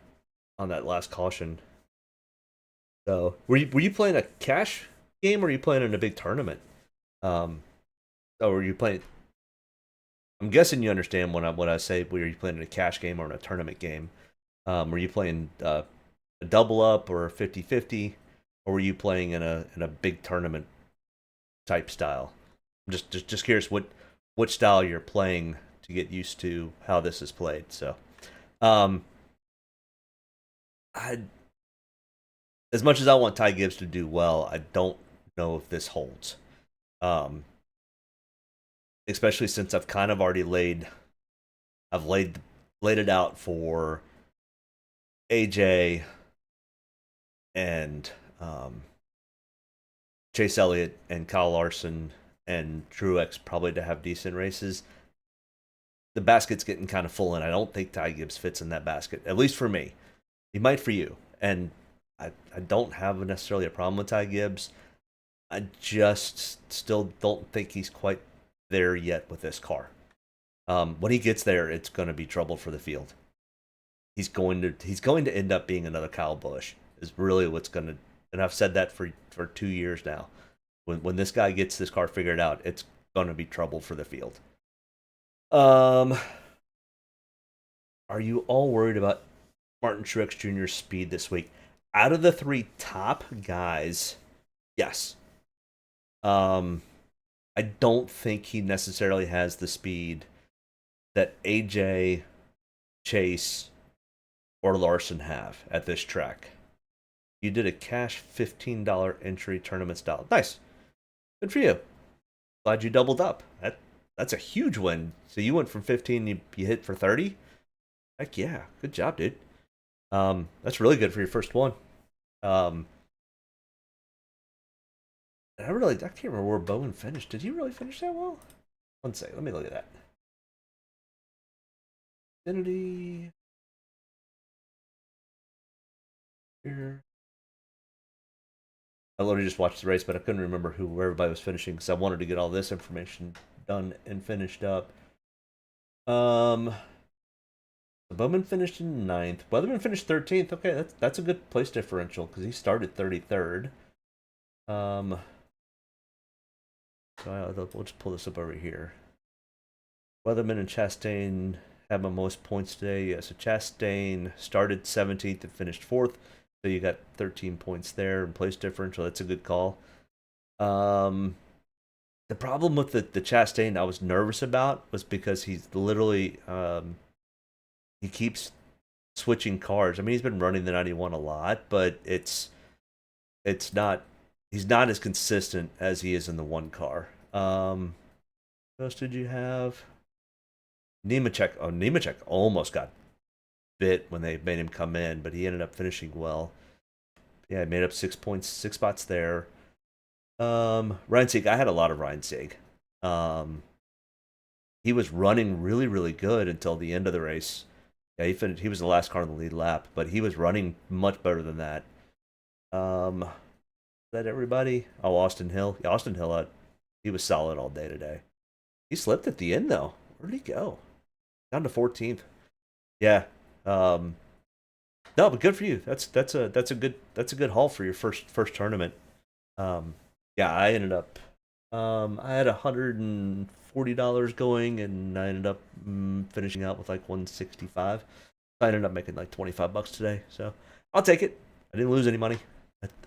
on that last caution. So, were you playing a cash game, or were you playing in a big tournament? Or were you playing? I'm guessing you understand when I say, were you playing in a cash game or in a tournament game? Were you playing a double up or a 50-50, or were you playing in a big tournament type style? I'm just curious what style you're playing to get used to how this is played. So, as much as I want Ty Gibbs to do well, I don't know if this holds. Especially since I've kind of already laid it out for AJ and Chase Elliott and Kyle Larson and Truex probably to have decent races. The basket's getting kind of full, and I don't think Ty Gibbs fits in that basket, at least for me. He might for you, and I don't have necessarily a problem with Ty Gibbs. I just still don't think he's quite there yet with this car. When he gets there, it's going to be trouble for the field. He's going to end up being another Kyle Busch, is really what's going to, and I've said that for 2 years now. When this guy gets this car figured out, it's going to be trouble for the field. Are you all worried about Martin Truex Jr.'s speed this week? Out of the 3 top guys, yes. I don't think he necessarily has the speed that AJ, Chase, or Larson have at this track. You did a cash $15 entry tournament style. Nice. Good for you. glad you doubled up. That's a huge win. So you went from 15, you hit for 30. Heck yeah, good job, dude. That's really good for your first one. I can't remember where Bowman finished. Did he really finish that well? One second, let me look at that. Infinity. Here. I literally just watched the race, but I couldn't remember where everybody was finishing because I wanted to get all this information done and finished up. Bowman finished in 9th. Weatherman finished 13th. Okay, that's a good place differential because he started 33rd. So we'll just pull this up over here. Weatherman and Chastain have my most points today. Yeah, so Chastain started 17th and finished 4th. So you got 13 points there in place differential. That's a good call. The problem with the Chastain I was nervous about was because he's literally he keeps switching cars. I mean, he's been running the 91 a lot, but it's not, he's not as consistent as he is in the one car. What else did you have? Nemechek. Oh, Nemechek almost got bit when they made him come in, but he ended up finishing well. Yeah, he made up 6 points, 6 spots there. Ryan Sieg, I had a lot of Ryan Sieg. He was running really, really good until the end of the race. Yeah, he was the last car in the lead lap, but he was running much better than that. Is that everybody? Oh, Austin Hill. Yeah, Austin Hill, he was solid all day today. He slipped at the end though. Where'd he go? Down to 14th. Yeah. No, but good for you. That's a good haul for your first tournament. Yeah, I ended up I had $140 going, and I ended up finishing out with like 165. I ended up making like $25 today, so I'll take it. I didn't lose any money.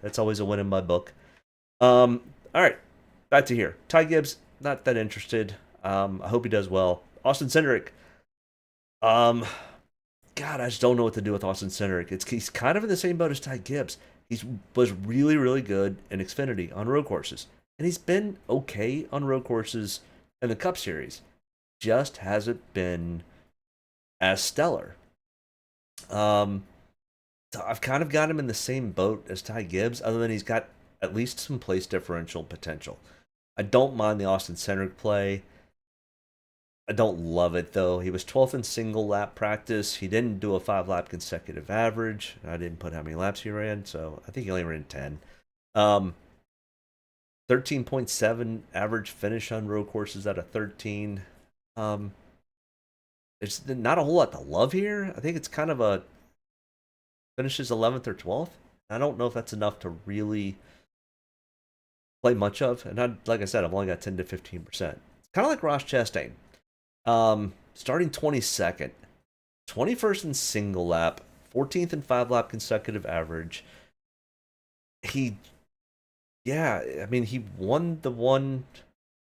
That's always a win in my book. All right, back to here. Ty Gibbs, not that interested. I hope he does well. Austin Cindric. God, I just don't know what to do with Austin Cindric. He's kind of in the same boat as Ty Gibbs. He was really, really good in Xfinity on road courses, and he's been okay on road courses in the Cup Series. Just hasn't been as stellar. So I've kind of got him in the same boat as Ty Gibbs, other than he's got at least some place differential potential. I don't mind the Austin Cindric play. I don't love it, though. He was 12th in single lap practice. He didn't do a 5-lap consecutive average. I didn't put how many laps he ran, so I think he only ran 10. 13.7 average finish on road courses out of 13. There's not a whole lot to love here. I think it's kind of a finishes 11th or 12th. I don't know if that's enough to really play much of. And like I said, I've only got 10 to 15%. It's kind of like Ross Chastain. Starting 22nd, 21st in single lap, 14th in 5-lap consecutive average. He won the one,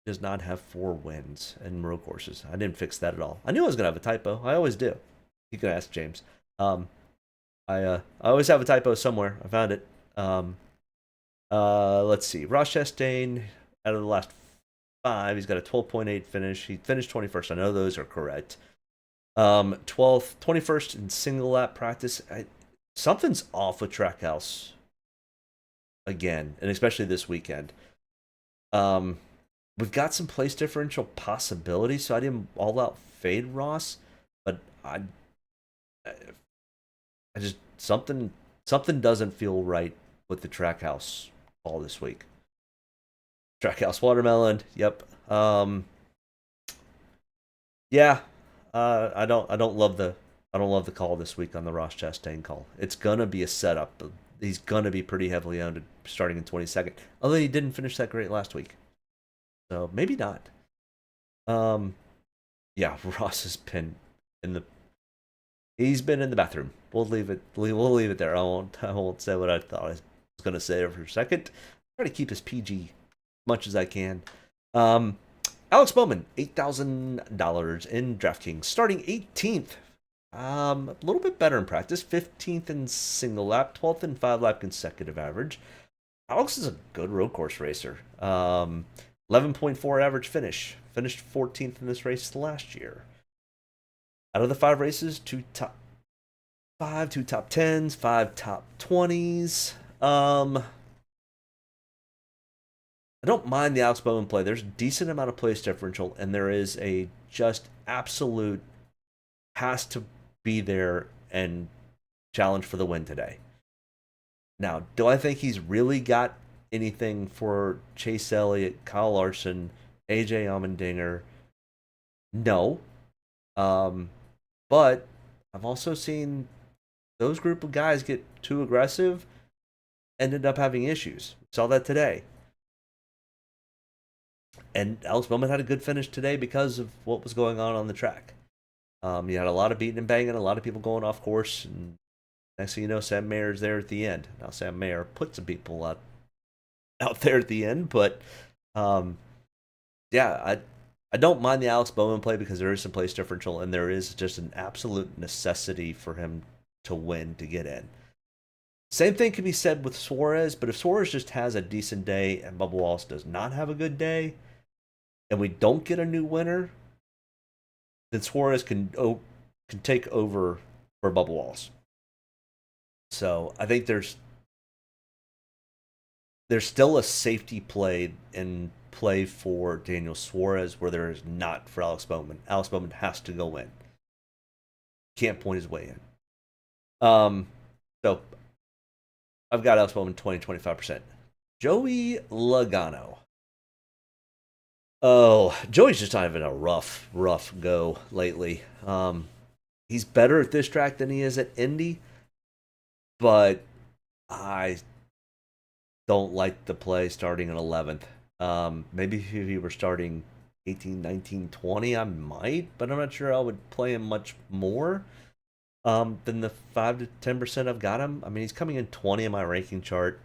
does not have 4 wins in road courses. I didn't fix that at all. I knew I was going to have a typo. I always do. You can ask James. I always have a typo somewhere. I found it. Let's see. Ross Chastain, out of the last 5, he's got a 12.8 finish. He finished 21st. I know those are correct. 12th, 21st in single lap practice. Something's off with Trackhouse again, and especially this weekend. We've got some place differential possibilities, so I didn't all out fade Ross, but I just something doesn't feel right with the Trackhouse call this week. Trackhouse Watermelon, yep. Yeah, I don't love the call this week on the Ross Chastain call. It's gonna be a setup. He's gonna be pretty heavily owned starting in 22nd. Although he didn't finish that great last week, so maybe not. Yeah, Ross has been he's been in the bathroom. We'll leave it there. I won't say what I thought I was gonna say for a second. Try to keep this PG much as I can. Alex Bowman, $8,000 in DraftKings, starting 18th. A little bit better in practice, 15th in single lap, 12th in 5-lap consecutive average. Alex is a good road course racer. 11.4 average finish. Finished 14th in this race last year. Out of the 5 races, 2 top 5, 2 top 10s, 5 top 20s. I don't mind the Alex Bowman play. There's a decent amount of place differential, and there is a just absolute has to be there and challenge for the win today. Now, do I think he's really got anything for Chase Elliott, Kyle Larson, AJ Allmendinger? No. But I've also seen those group of guys get too aggressive, ended up having issues. Saw that today. And Alex Bowman had a good finish today because of what was going on the track. You had a lot of beating and banging, a lot of people going off course, and next thing you know, Sam Mayer's there at the end. Now, Sam Mayer put some people out there at the end, but yeah, I don't mind the Alex Bowman play because there is some place differential, and there is just an absolute necessity for him to win to get in. Same thing can be said with Suarez, but if Suarez just has a decent day and Bubba Wallace does not have a good day, and we don't get a new winner, then Suarez can take over for Bubba Wallace. So I think there's still a safety play in play for Daniel Suarez where there is not for Alex Bowman. Alex Bowman has to go in. Can't point his way in. So I've got Alex Bowman 20-25%. Joey Logano. Oh, Joey's just having a rough go lately. He's better at this track than he is at Indy, but I don't like the play starting at 11th. Maybe if he were starting 18, 19, 20, I might, but I'm not sure I would play him much more than the 5 to 10% I've got him. I mean, he's coming in 20 in my ranking chart.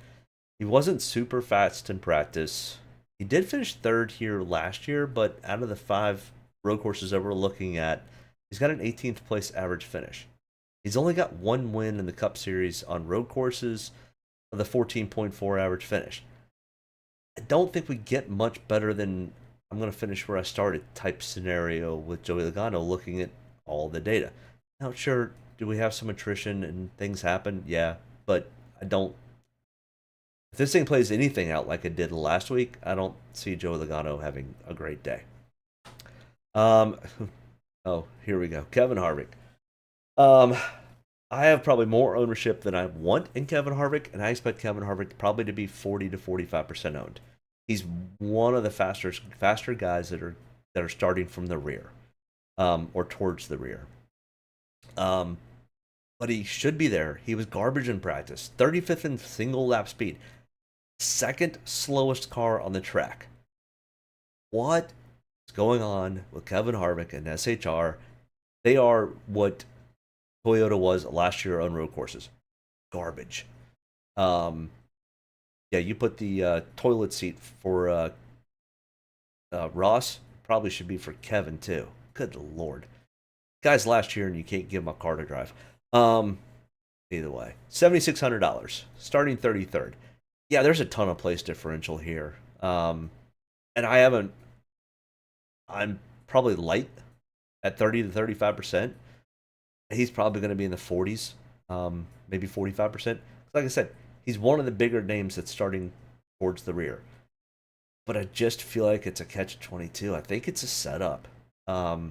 He wasn't super fast in practice. He did finish 3rd here last year, but out of the 5 road courses that we're looking at, he's got an 18th place average finish. He's only got 1 win in the Cup Series on road courses of the 14.4 average finish. I don't think we get much better than I'm going to finish where I started type scenario with Joey Logano looking at all the data. Now, sure, do we have some attrition and things happen? Yeah, but I don't. If this thing plays anything out like it did last week, I don't see Joey Logano having a great day. Oh, here we go. Kevin Harvick. I have probably more ownership than I want in Kevin Harvick, and I expect Kevin Harvick probably to be 40 to 45% owned. He's one of the faster guys that are starting from the rear, or towards the rear. But he should be there. He was garbage in practice. 35th in single lap speed. 2nd slowest car on the track. What is going on with Kevin Harvick and SHR? They are what Toyota was last year on road courses. Garbage. Yeah, you put the toilet seat for Ross. Probably should be for Kevin too. Good Lord. Guy's last year and you can't give him a car to drive. Either way. $7,600. Starting 33rd. Yeah, there's a ton of place differential here. And I'm probably light at 30 to 35%. He's probably going to be in the 40s, maybe 45%. Like I said, he's one of the bigger names that's starting towards the rear. But I just feel like it's a catch-22. I think it's a setup. I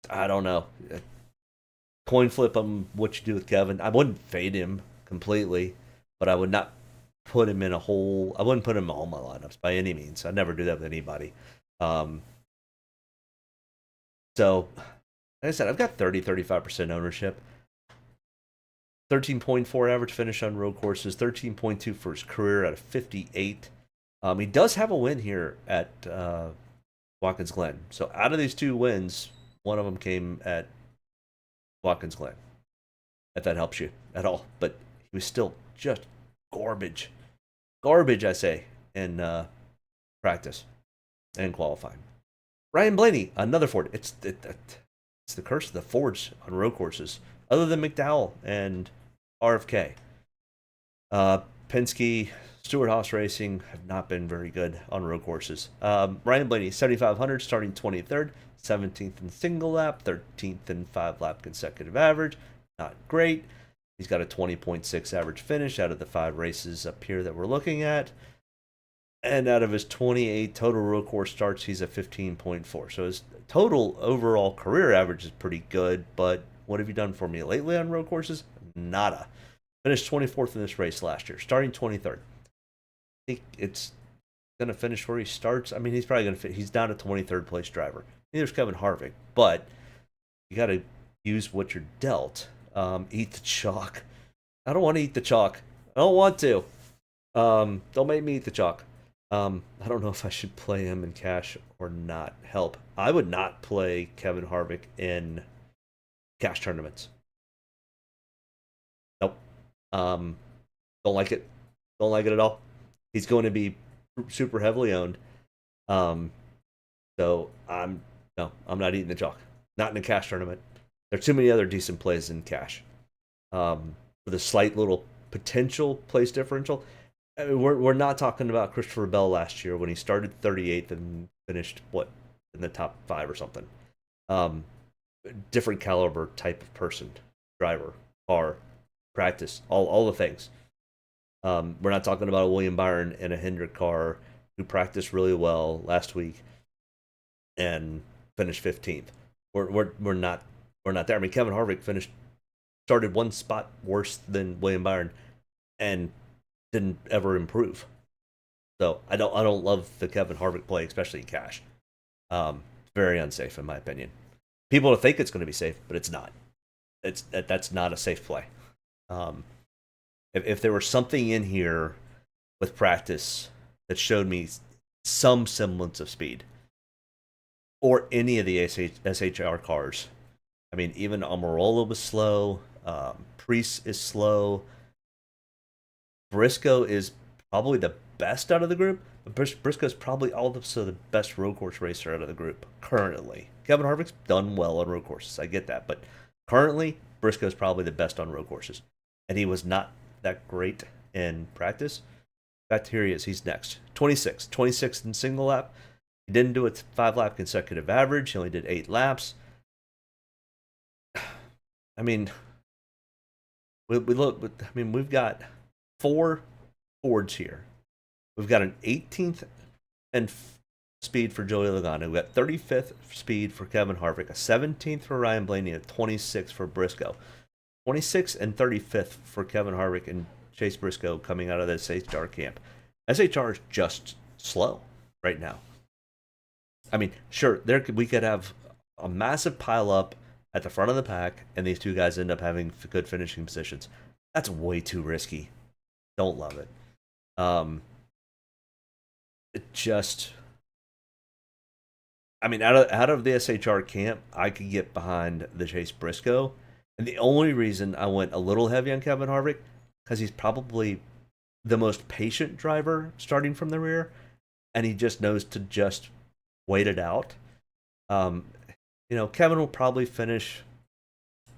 don't know. Coin flip on what you do with Kevin. I wouldn't fade him completely, but I would not put him in I wouldn't put him in all my lineups by any means. I never do that with anybody. So, like I said, I've got 30-35% ownership. 13.4 average finish on road courses, 13.2 for his career out of 58. He does have a win here at Watkins Glen. So out of these 2 wins, one of them came at Watkins Glen, if that helps you at all. But he was still just garbage. Garbage, I say, in practice and qualifying. Ryan Blaney, another Ford. It's the curse of the Fords on road courses, other than McDowell and RFK. Penske Stewart Haas Racing have not been very good on road courses. Ryan Blaney, 7,500, starting 23rd, 17th in single lap, 13th in 5-lap consecutive average. Not great. He's got a 20.6 average finish out of the 5 races up here that we're looking at. And out of his 28 total road course starts, he's a 15.4. So his total overall career average is pretty good, but what have you done for me lately on road courses? Nada. Finished 24th in this race last year, starting 23rd. I think it's going to finish where he starts. I mean, he's probably going to fit. He's not a 23rd place driver. Neither's Kevin Harvick, but you got to use what you're dealt. Eat the chalk. I don't want to eat the chalk. I don't want to. Don't make me eat the chalk. I don't know if I should play him in cash or not. Help. I would not play Kevin Harvick in cash tournaments. Nope. Don't like it. Don't like it at all. He's going to be super heavily owned. So I'm not eating the chalk. Not in a cash tournament. There are too many other decent plays in cash. With a slight little potential place differential. I mean, we're not talking about Christopher Bell last year when he started 38th and finished in the top 5 or something. Different caliber type of person, driver, car, practice, all the things. We're not talking about a William Byron in a Hendrick car who practiced really well last week and finished 15th. We're not there. I mean, Kevin Harvick started one spot worse than William Byron and didn't ever improve. So I don't love the Kevin Harvick play, especially in cash. Very unsafe in my opinion. People think it's going to be safe, but it's not. That's not a safe play. If there was something in here with practice that showed me some semblance of speed, or any of the SHR cars, I mean, even Almirola was slow. Preece is slow. Briscoe is probably the best out of the group. But Briscoe is probably also the best road course racer out of the group currently. Kevin Harvick's done well on road courses. I get that. But currently, Briscoe is probably the best on road courses. And he was not that great in practice. In fact, here he is. He's next. 26th in single lap. He didn't do a 5-lap consecutive average. He only did 8 laps. I mean, we've got 4 Fords here. We've got an 18th and speed for Joey Logano. We've got 35th speed for Kevin Harvick, a 17th for Ryan Blaney, and a 26th for Briscoe. 26th and 35th for Kevin Harvick and Chase Briscoe coming out of the SHR camp. SHR is just slow right now. I mean, sure, we could have a massive pile up at the front of the pack, and these two guys end up having good finishing positions. That's way too risky. Don't love it. I mean, out of the SHR camp, I could get behind the Chase Briscoe. And the only reason I went a little heavy on Kevin Harvick, because he's probably the most patient driver starting from the rear, and he just knows to just wait it out. Kevin will probably finish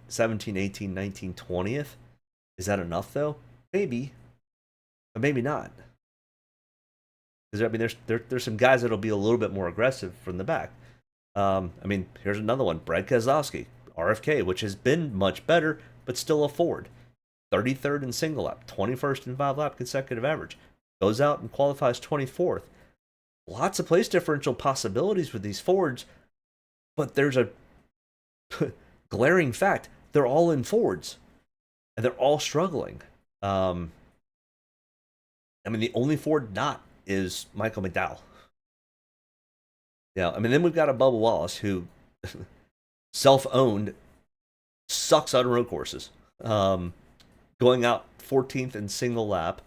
17, 18, 19, 20th. Is that enough, though? Maybe. But maybe not. Because, I mean, there's some guys that'll be a little bit more aggressive from the back. Here's another one. Brad Keselowski, RFK, which has been much better, but still a Ford. 33rd in single lap, 21st in 5-lap consecutive average. Goes out and qualifies 24th. Lots of place differential possibilities with these Fords, but there's a glaring fact. They're all in Fords, and they're all struggling. The only Ford not is Michael McDowell. Then we've got a Bubba Wallace who self-owned sucks on road courses. Going out 14th in single lap,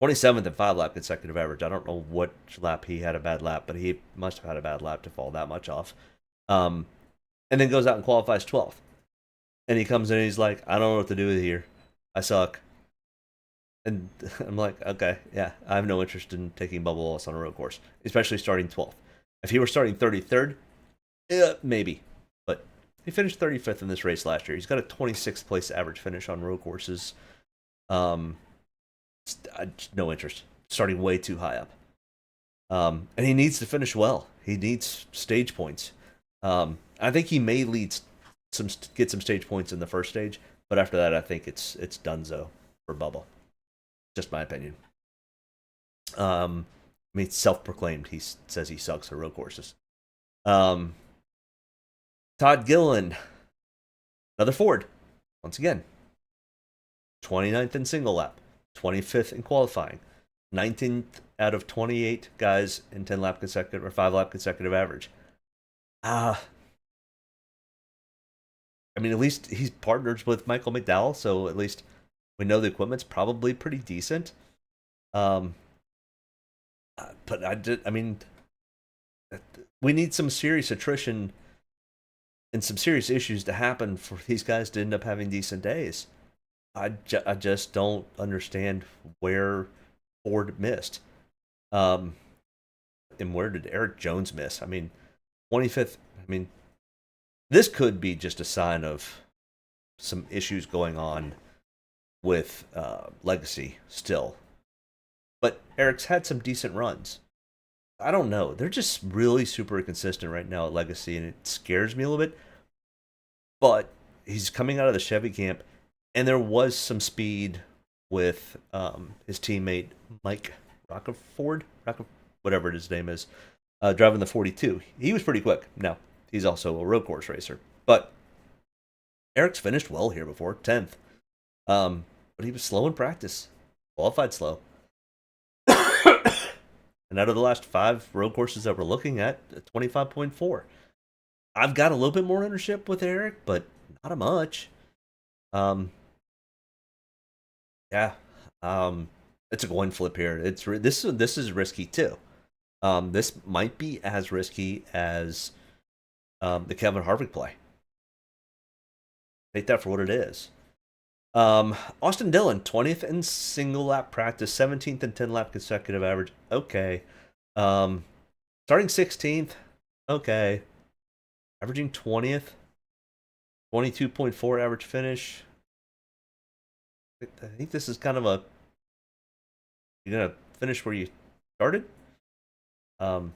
27th in 5-lap consecutive average. I don't know what lap he had a bad lap, but he must have had a bad lap to fall that much off. And then goes out and qualifies 12th. And he comes in and he's like, I don't know what to do with here. I suck. And I'm like, okay, yeah, I have no interest in taking Bubba Wallace on a road course, especially starting 12th. If he were starting 33rd, maybe. But he finished 35th in this race last year. He's got a 26th place average finish on road courses. No interest. starting way too high up. And he needs to finish well. He needs stage points. I think he may get some stage points in the first stage, but after that, I think it's donezo for Bubba. Just my opinion. I mean, self-proclaimed. He says he sucks at road courses. Todd Gilliland, another Ford, once again. 29th in single lap, 25th in qualifying, 19th out of 28 guys in 10-lap consecutive or 5-lap consecutive average. I mean, at least he's partners with Michael McDowell, so at least we know the equipment's probably pretty decent. But I mean, we need some serious attrition and some serious issues to happen for these guys to end up having decent days. I just don't understand where Ford missed. And where did Eric Jones miss? I mean, 25th, I mean, this could be just a sign of some issues going on with Legacy still. But Eric's had some decent runs. I don't know. They're just really super inconsistent right now at Legacy, and it scares me a little bit. But he's coming out of the Chevy camp, and there was some speed with his teammate Mike Rockeford, whatever his name is, driving the 42. He was pretty quick. Now, he's also a road course racer. But Eric's finished well here before, 10th. But he was slow in practice. Qualified slow. And out of the last 5 road courses that we're looking at, 25.4. I've got a little bit more ownership with Eric, but not a much. Yeah. It's a coin flip here. This is risky too. This might be as risky as the Kevin Harvick play. Take that for what it is. Austin Dillon, 20th in single lap practice, 17th in 10-lap consecutive average. Okay. Starting 16th. Okay. Averaging 20th. 22.4 average finish. I think this is kind of you're going to finish where you started. And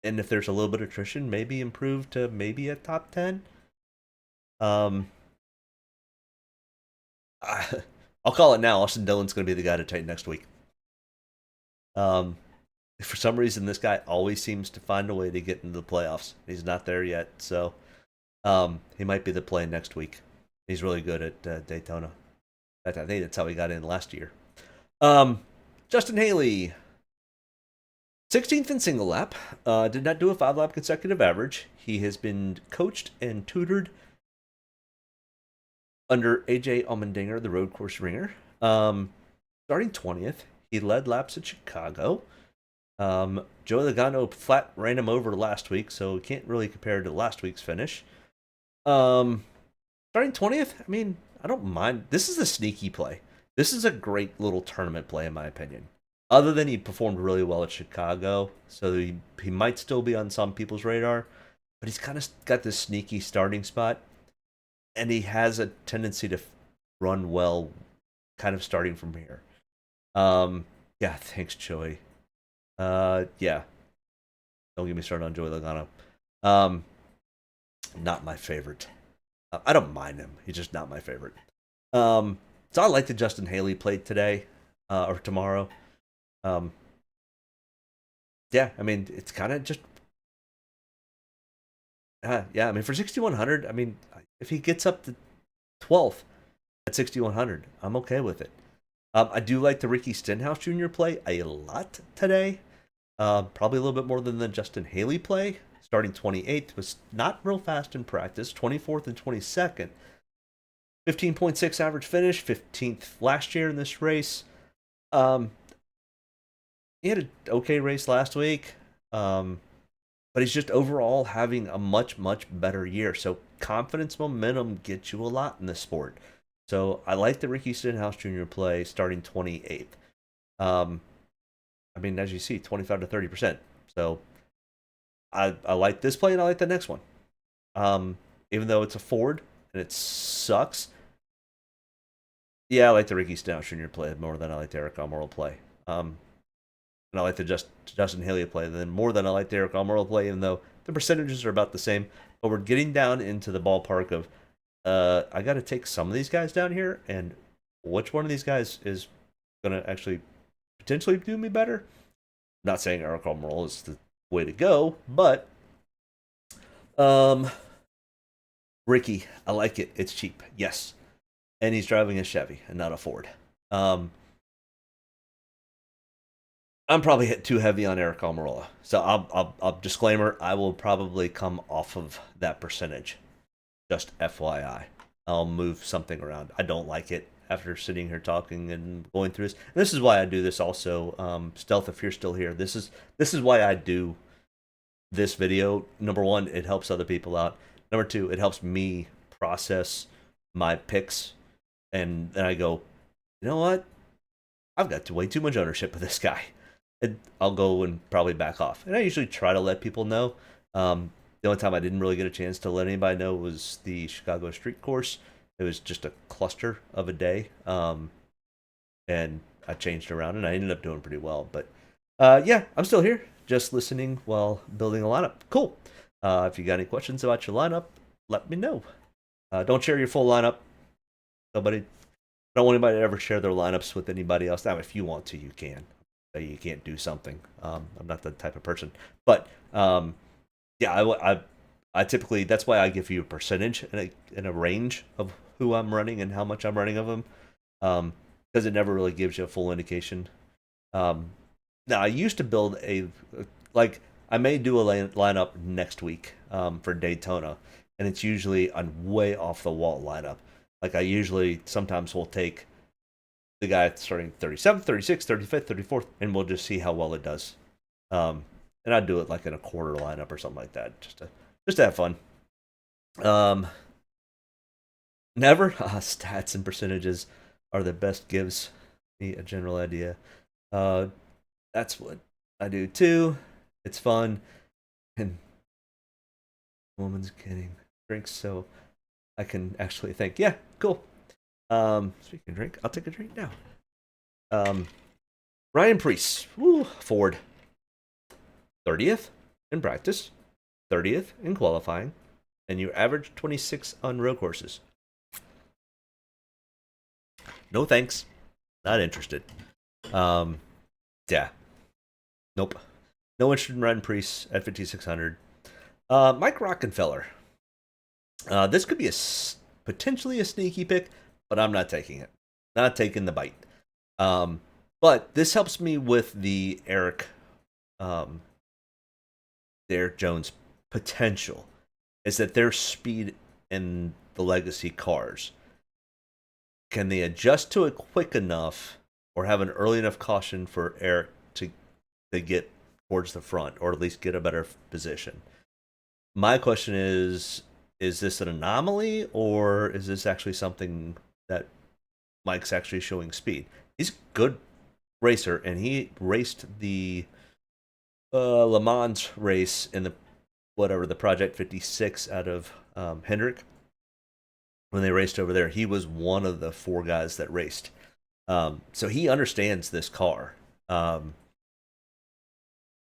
if there's a little bit of attrition, maybe improve to maybe a top 10. I'll call it now. Austin Dillon's going to be the guy to take next week. For some reason, this guy always seems to find a way to get into the playoffs. He's not there yet, so he might be the play next week. He's really good at Daytona. I think that's how he got in last year. Justin Haley, 16th in single lap. Did not do a 5-lap consecutive average. He has been coached and tutored under AJ Allmendinger, the road course ringer. Starting 20th, he led laps at Chicago. Joey Logano flat ran him over last week, so can't really compare to last week's finish. Starting 20th, I mean, I don't mind. This is a sneaky play. This is a great little tournament play, in my opinion. Other than he performed really well at Chicago, so he might still be on some people's radar, but he's kind of got this sneaky starting spot. And he has a tendency to run well, kind of starting from here. Yeah, thanks, Joey. Yeah. Don't get me started on Joey Logano. Not my favorite. I don't mind him. He's just not my favorite. So I like that Justin Haley played today, or tomorrow. Yeah, I mean, it's kind of just... yeah, I mean, for 6,100, I mean... If he gets up to 12th at 6,100, I'm okay with it. I do like the Ricky Stenhouse Jr. play a lot today. Probably a little bit more than the Justin Haley play. Starting 28th, was not real fast in practice. 24th and 22nd. 15.6 average finish. 15th last year in this race. He had an okay race last week. But he's just overall having a much, much better year. So confidence, momentum gets you a lot in this sport. So I like the Ricky Stenhouse Jr. play starting 28th. I mean, as you see, 25 to 30%. So I like this play and I like the next one. Even though it's a Ford and it sucks. Yeah, I like the Ricky Stenhouse Jr. play more than I like the Eric Almirola play. and I like the Justin Haley play than more than I like the Eric Almirola play, even though the percentages are about the same. But we're getting down into the ballpark of I got to take some of these guys down here, and which one of these guys is going to actually potentially do me better? I'm not saying Eric Almirola is the way to go, but Ricky, I like it. It's cheap, yes, and he's driving a Chevy and not a Ford. I'm probably hit too heavy on Eric Almirola, so I'll disclaimer. I will probably come off of that percentage. Just FYI, I'll move something around. I don't like it after sitting here talking and going through this. And this is why I do this also. Stealth, if you're still here, this is why I do this video. Number one, it helps other people out. Number two, it helps me process my picks. And then I go, you know what? I've got way too much ownership of this guy. And I'll go and probably back off. And I usually try to let people know. The only time I didn't really get a chance to let anybody know was the Chicago Street Course. It was just a cluster of a day, and I changed around, and I ended up doing pretty well. But yeah, I'm still here, just listening while building a lineup. Cool. If you got any questions about your lineup, let me know. Don't share your full lineup. I don't want anybody to ever share their lineups with anybody else. Now, if you want to, you can. You can't do something. I'm not that type of person. But yeah, I typically, that's why I give you a percentage and a range of who I'm running and how much I'm running of them, because it never really gives you a full indication. Now, I used to build I may do a lineup next week for Daytona, and it's usually a way off the wall lineup. Like I usually sometimes will take the guy starting 37th, 36th, 35th, 34th, and we'll just see how well it does. And I'd do it like in a quarter lineup or something like that, just to have fun. Never stats and percentages are the best. Gives me a general idea. That's what I do too. It's fun, and woman's getting drinks, so I can actually think. Yeah, cool. Speaking of drink, I'll take a drink now. Ryan Preece, Ford. 30th in practice, 30th in qualifying, and you average 26 on road courses. No thanks. Not interested. Yeah. Nope. No interest in Ryan Preece at 5,600. Mike Rockenfeller. This could be potentially a sneaky pick, but I'm not taking it. Not taking the bite. But this helps me with the Eric Jones potential, is that their speed in the legacy cars, can they adjust to it quick enough or have an early enough caution for Eric to get towards the front, or at least get a better position? My question is this an anomaly, or is this actually something that Mike's actually showing speed? He's a good racer, and he raced the Le Mans race in the Project 56 out of Hendrick. When they raced over there, he was one of the 4 guys that raced. So he understands this car.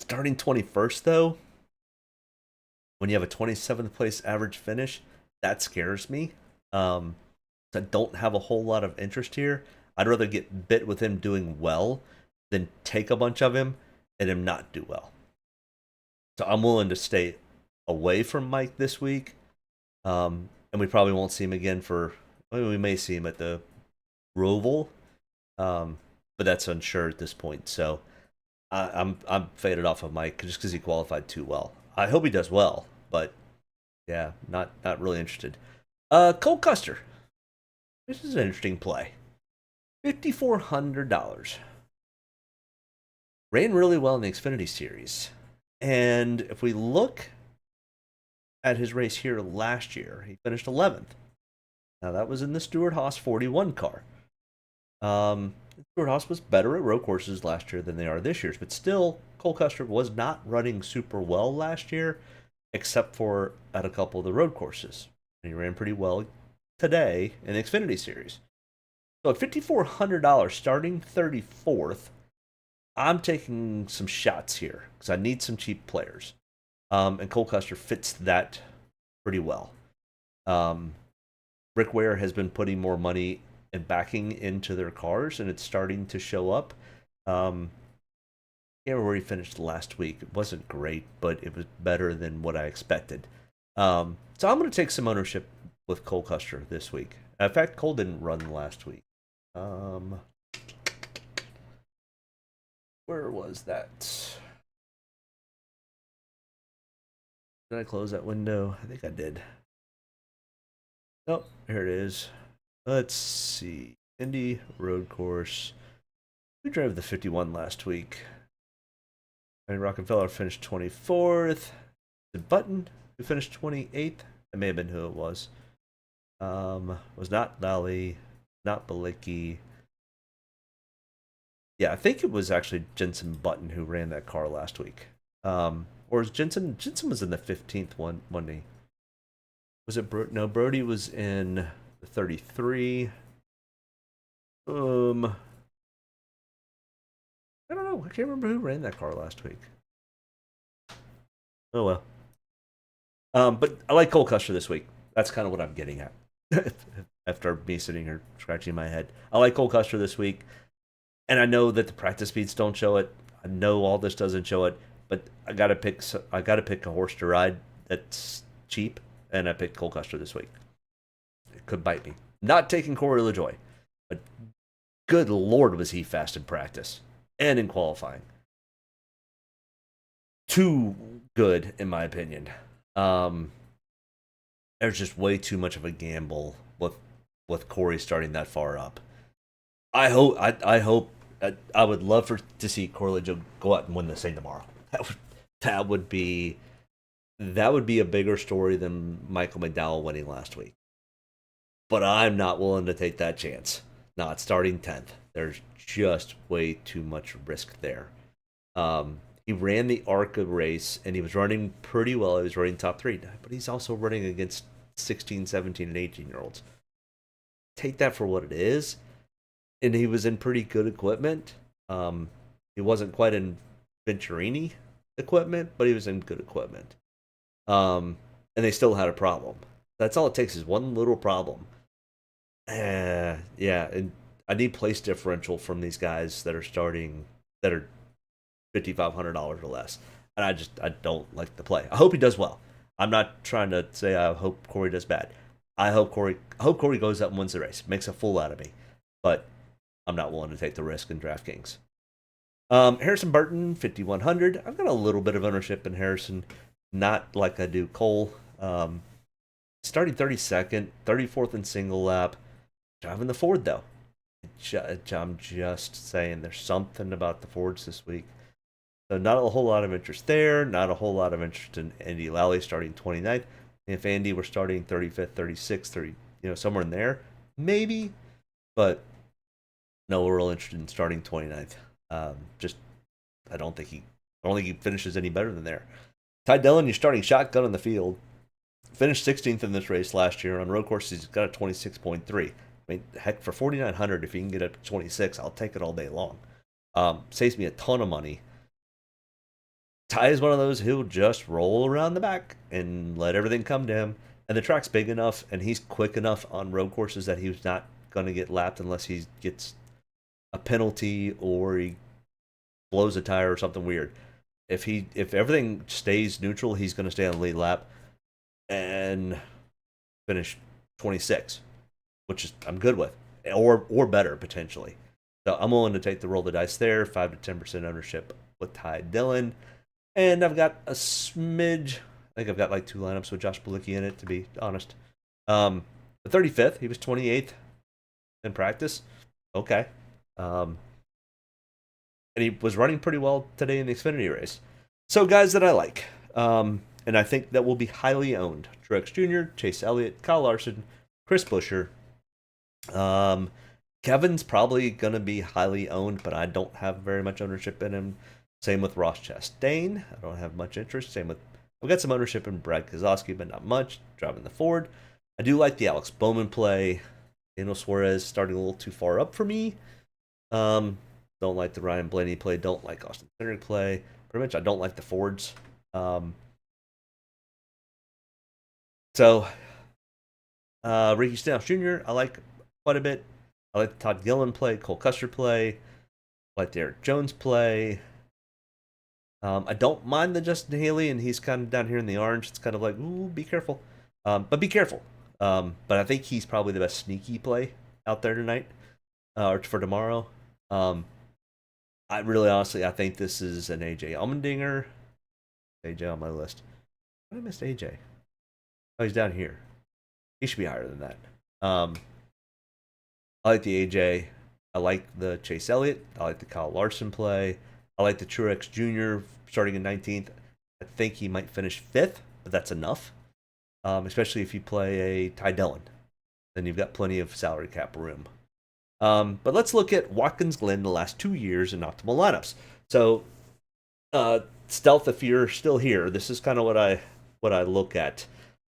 Starting 21st, though, when you have a 27th place average finish, that scares me. I don't have a whole lot of interest here. I'd rather get bit with him doing well than take a bunch of him and him not do well. So I'm willing to stay away from Mike this week. And we probably won't see him again we may see him at the Roval. But that's unsure at this point. So I'm faded off of Mike just because he qualified too well. I hope he does well, but yeah, not really interested. Cole Custer. This is an interesting play. $5,400. Ran really well in the Xfinity Series. And if we look at his race here last year, he finished 11th. Now, that was in the Stewart-Haas 41 car. Stewart-Haas was better at road courses last year than they are this year, but still, Cole Custer was not running super well last year, except for at a couple of the road courses. And he ran pretty well today in the Xfinity Series. So at $5,400, starting 34th, I'm taking some shots here because I need some cheap players. And Cole Custer fits that pretty well. Rick Ware has been putting more money and backing into their cars, and it's starting to show up. I can't remember where he finished last week. It wasn't great, but it was better than what I expected. So I'm going to take some ownership with Cole Custer this week. In fact, Cole didn't run last week. Where was that? Did I close that window? I think I did. Nope, here it is. Let's see. Indy Road Course. We drove the 51 last week. And Rockefeller finished 24th. The Button, who finished 28th. That may have been who it was. Was not Lally, not Balicki. Yeah, I think it was actually Jensen Button who ran that car last week. Or was Jensen was in the 15th one, wasn't he? Was it no, Brody was in the 33. I don't know. I can't remember who ran that car last week. Oh well. But I like Cole Custer this week. That's kind of what I'm getting at. After me sitting here scratching my head. I like Cole Custer this week. And I know that the practice speeds don't show it. I know all this doesn't show it, but I gotta pick a horse to ride that's cheap, and I picked Cole Custer this week. It could bite me. Not taking Corey LaJoie, but good Lord, was he fast in practice and in qualifying. Too good, in my opinion. There's just way too much of a gamble with Corey starting that far up. I would love to see Corey LaJoie go out and win this thing tomorrow. That would be a bigger story than Michael McDowell winning last week. But I'm not willing to take that chance. Not starting 10th. There's just way too much risk there. He ran the ARCA race, and he was running pretty well. He was running top 3. But he's also running against 16, 17, and 18-year-olds. Take that for what it is. And he was in pretty good equipment. He wasn't quite in Venturini equipment, but he was in good equipment. And they still had a problem. That's all it takes is one little problem. Yeah, and I need place differential from these guys that are starting, that are $5,500 or less. And I don't like the play. I hope he does well. I'm not trying to say I hope Corey does bad. I hope Corey goes out and wins the race, makes a fool out of me. But I'm not willing to take the risk in Draftkings. Harrison Burton, 5,100. I've got a little bit of ownership in Harrison, not like I do Cole. Starting 32nd, 34th in single lap. Driving the Ford, though. I'm just saying there's something about the Fords this week. So not a whole lot of interest there. Not a whole lot of interest in Andy Lally starting 29th. And if Andy were starting 35th, 36th, 30, somewhere in there, maybe. But no, we're real interested in starting 29th. I don't think he finishes any better than there. Ty Dillon, you're starting shotgun on the field. Finished 16th in this race last year. On road courses, he's got a 26.3. I mean, heck, for 4,900, if you can get up to 26, I'll take it all day long. Saves me a ton of money. Ty is one of those who'll just roll around the back and let everything come to him. And the track's big enough, and he's quick enough on road courses that he's not going to get lapped unless he gets a penalty or he blows a tire or something weird. If everything stays neutral, he's going to stay on the lead lap and finish 26, which is I'm good with, or better potentially. So I'm willing to take the roll of the dice there. 5 to 10% ownership with Ty Dillon, and I've got a smidge. I think I've got like 2 lineups with Josh Balicki in it, to be honest. The 35th, he was 28th in practice. Okay. And he was running pretty well today in the Xfinity race. So guys that I like. And I think that will be highly owned. Truex Jr., Chase Elliott, Kyle Larson, Chris Buescher. Kevin's probably going to be highly owned, but I don't have very much ownership in him. Same with Ross Chastain. I don't have much interest. I've got some ownership in Brad Keselowski, but not much. Driving the Ford. I do like the Alex Bowman play. Daniel Suarez starting a little too far up for me. Don't Don't like the Ryan Blaney play. Don't like Austin Cindric play. Pretty much, I don't like the Fords. Ricky Stenhouse Jr. I like quite a bit. I like the Todd Gillen play, Cole Custer play. I like the Eric Jones play. I don't mind the Justin Haley, and he's kind of down here in the orange. It's kind of like, ooh, be careful. But be careful. But I think he's probably the best sneaky play out there tonight, or for tomorrow. I really honestly, I think this is an AJ Allmendinger. AJ on my list. I missed AJ. Oh, he's down here. He should be higher than that. I like the AJ. I like the Chase Elliott. I like the Kyle Larson play. I like the Truex Jr. starting in 19th. I think he might finish 5th, but that's enough. Especially if you play a Ty Dillon. Then you've got plenty of salary cap room. But let's look at Watkins Glen the last 2 years in optimal lineups. So, Stealth, if you're still here, this is kind of what I look at.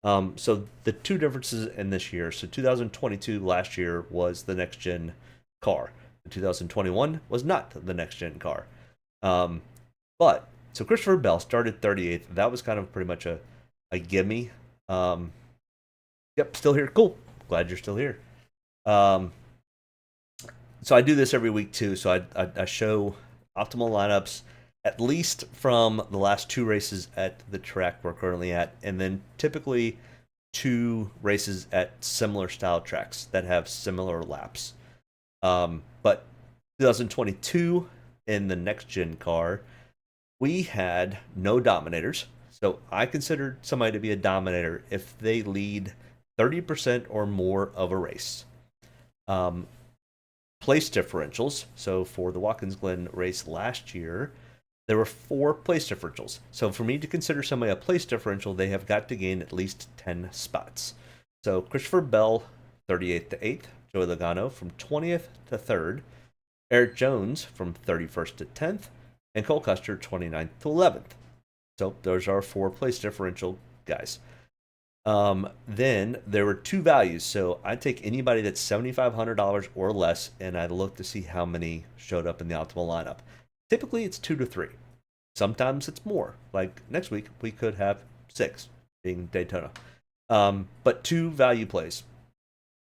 So the two differences in this year. So 2022 last year was the next gen car. 2021 was not the next gen car. But so Christopher Bell started 38th. That was kind of pretty much a gimme. Yep, still here. Cool. Glad you're still here. So I do this every week too. So I show optimal lineups at least from the last 2 races at the track we're currently at, and then typically 2 races at similar style tracks that have similar laps. But 2022 in the next gen car, we had no dominators. So I considered somebody to be a dominator if they lead 30% or more of a race. Place differentials. So for the Watkins Glen race last year, there were 4 place differentials. So for me to consider somebody a place differential, they have got to gain at least 10 spots. So Christopher Bell, 38th to 8th. Joey Logano from 20th to 3rd. Eric Jones from 31st to 10th. And Cole Custer, 29th to 11th. So those are 4 place differential guys. Then there were 2 values. So I take anybody that's $7,500 or less, and I look to see how many showed up in the optimal lineup. Typically, it's 2 to 3. Sometimes it's more. Like next week, we could have 6, being Daytona. But 2 value plays.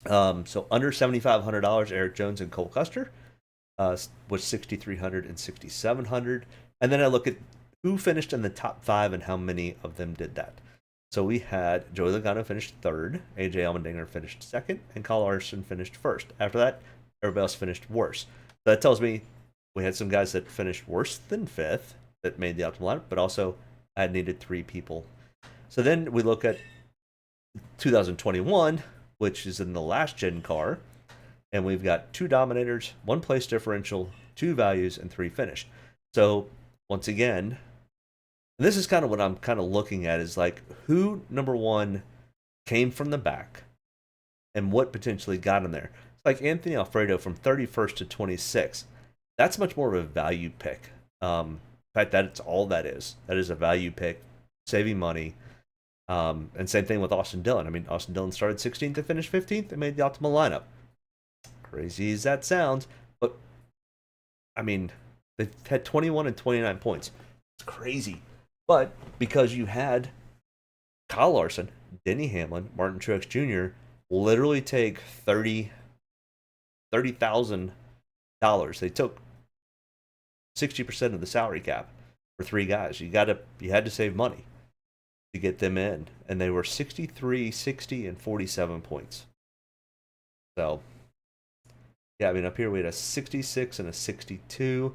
So under $7,500, Eric Jones and Cole Custer was $6,300 and $6,700. And then I look at who finished in the top 5 and how many of them did that. So we had Joey Logano finished 3rd, AJ Allmendinger finished 2nd, and Kyle Larson finished 1st. After that, everybody else finished worse. So that tells me we had some guys that finished worse than 5th that made the optimal lineup, but also I needed 3 people. So then we look at 2021, which is in the last gen car, and we've got 2 dominators, 1 place differential, 2 values, and 3 finish. So once again, this is kind of what I'm kind of looking at is like who, number 1, came from the back and what potentially got him there. It's like Anthony Alfredo from 31st to 26th. That's much more of a value pick. In fact, that's all that is. That is a value pick, saving money. And same thing with Austin Dillon. I mean, Austin Dillon started 16th to finish 15th and made the optimal lineup. Crazy as that sounds, but I mean, they had 21 and 29 points. It's crazy. But because you had Kyle Larson, Denny Hamlin, Martin Truex Jr. literally take $30,000. They took 60% of the salary cap for 3 guys. You had to save money to get them in, and they were 63, 60, and 47 points. So, yeah, I mean, up here we had a 66 and a 62.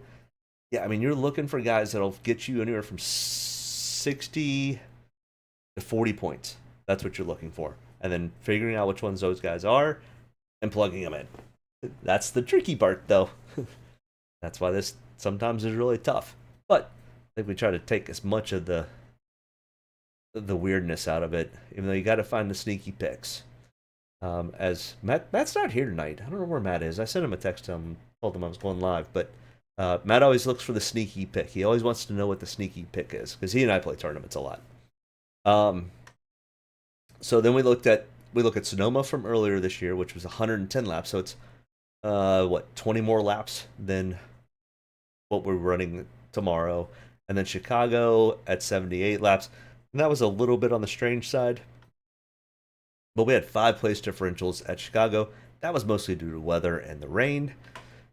Yeah, I mean, you're looking for guys that'll get you anywhere from 60 to 40 points. That's what you're looking for. And then figuring out which ones those guys are and plugging them in. That's the tricky part, though. That's why this sometimes is really tough. But I think we try to take as much of the weirdness out of it, even though you got to find the sneaky picks. As Matt's not here tonight. I don't know where Matt is. I sent him a text to him, told him I was going live, but Matt always looks for the sneaky pick. He always wants to know what the sneaky pick is because he and I play tournaments a lot. So then we look at Sonoma from earlier this year, which was 110 laps. So it's 20 more laps than what we're running tomorrow. And then Chicago at 78 laps. And that was a little bit on the strange side. But we had 5 place differentials at Chicago. That was mostly due to weather and the rain.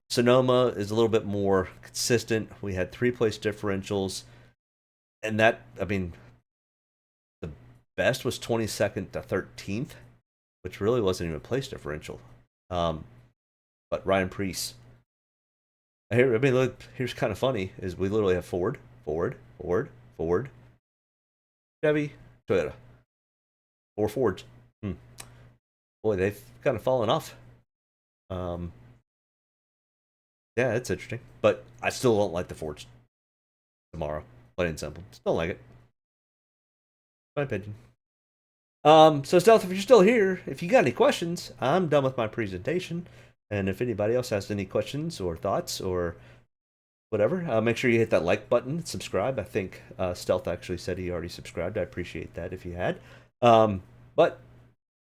Sonoma is a little bit more consistent. We had 3 place differentials. And that, I mean, the best was 22nd to 13th, which really wasn't even a place differential. But Ryan Preece. Look, here's kind of funny, is we literally have Ford, Chevy, Toyota. 4 Fords. Boy, they've kind of fallen off. Yeah, it's interesting. But I still don't like the Fords tomorrow. Plain and simple. Still like it. My opinion. So Stealth, if you're still here, if you got any questions, I'm done with my presentation. And if anybody else has any questions or thoughts or whatever, make sure you hit that like button, subscribe. I think Stealth actually said he already subscribed. I appreciate that if you had. But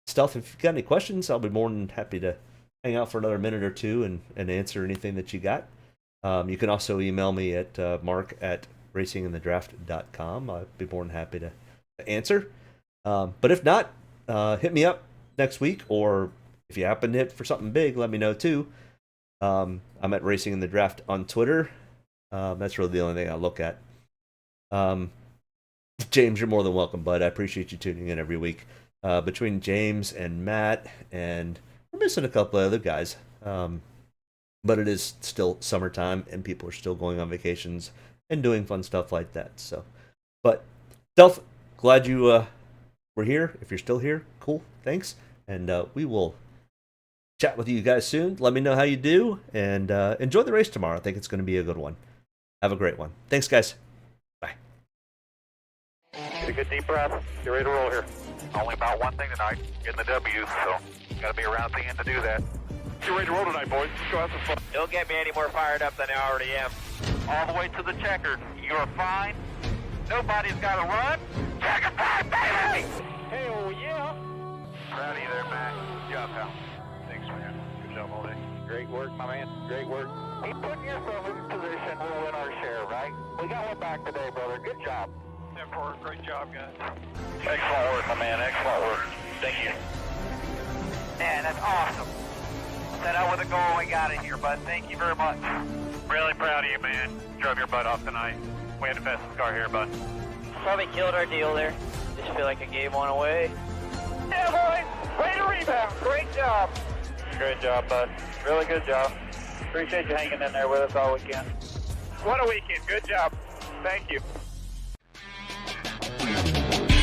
Stealth, if you've got any questions, I'll be more than happy to hang out for another minute or two and answer anything that you got. You can also email me at mark@racinginthedraft.com. I'd be more than happy to answer. But if not, hit me up next week, or if you happen to hit for something big, let me know too. I'm at Racing in the Draft on Twitter. That's really the only thing I look at. James, you're more than welcome, bud. I appreciate you tuning in every week. Between James and Matt, and we're missing a couple of other guys. But it is still summertime, and people are still going on vacations and doing fun stuff like that. So, but Stealth, glad you were here. If you're still here, cool. Thanks. And we will chat with you guys soon. Let me know how you do, and enjoy the race tomorrow. I think it's going to be a good one. Have a great one. Thanks, guys. Bye. Get a good deep breath. Get ready to roll here. Only about one thing tonight, getting the W's, so got to be around the end to do that. Get ready to roll tonight, boys. Let's go have some fun. Don't get me any more fired up than I already am. All the way to the checker. You're fine. Nobody's got to run. Checker time, baby! Hell yeah! Proud of you there, Matt. Good job, pal. Thanks, man. Good job all day. Great work, my man. Great work. Keep putting yourself in position. We'll win our share, right? We got one back today, brother. Good job. Great job, guys. Excellent work, my man. Excellent work. Thank you. Man, that's awesome. Set out with a goal, we got it here, bud. Thank you very much. Really proud of you, man. Drove your butt off tonight. We had the fastest car here, bud. Probably killed our deal there. Just feel like I gave one away. Yeah, boys. Way to rebound. Great job. Great job, bud. Really good job. Appreciate you hanging in there with us all weekend. What a weekend. Good job. Thank you.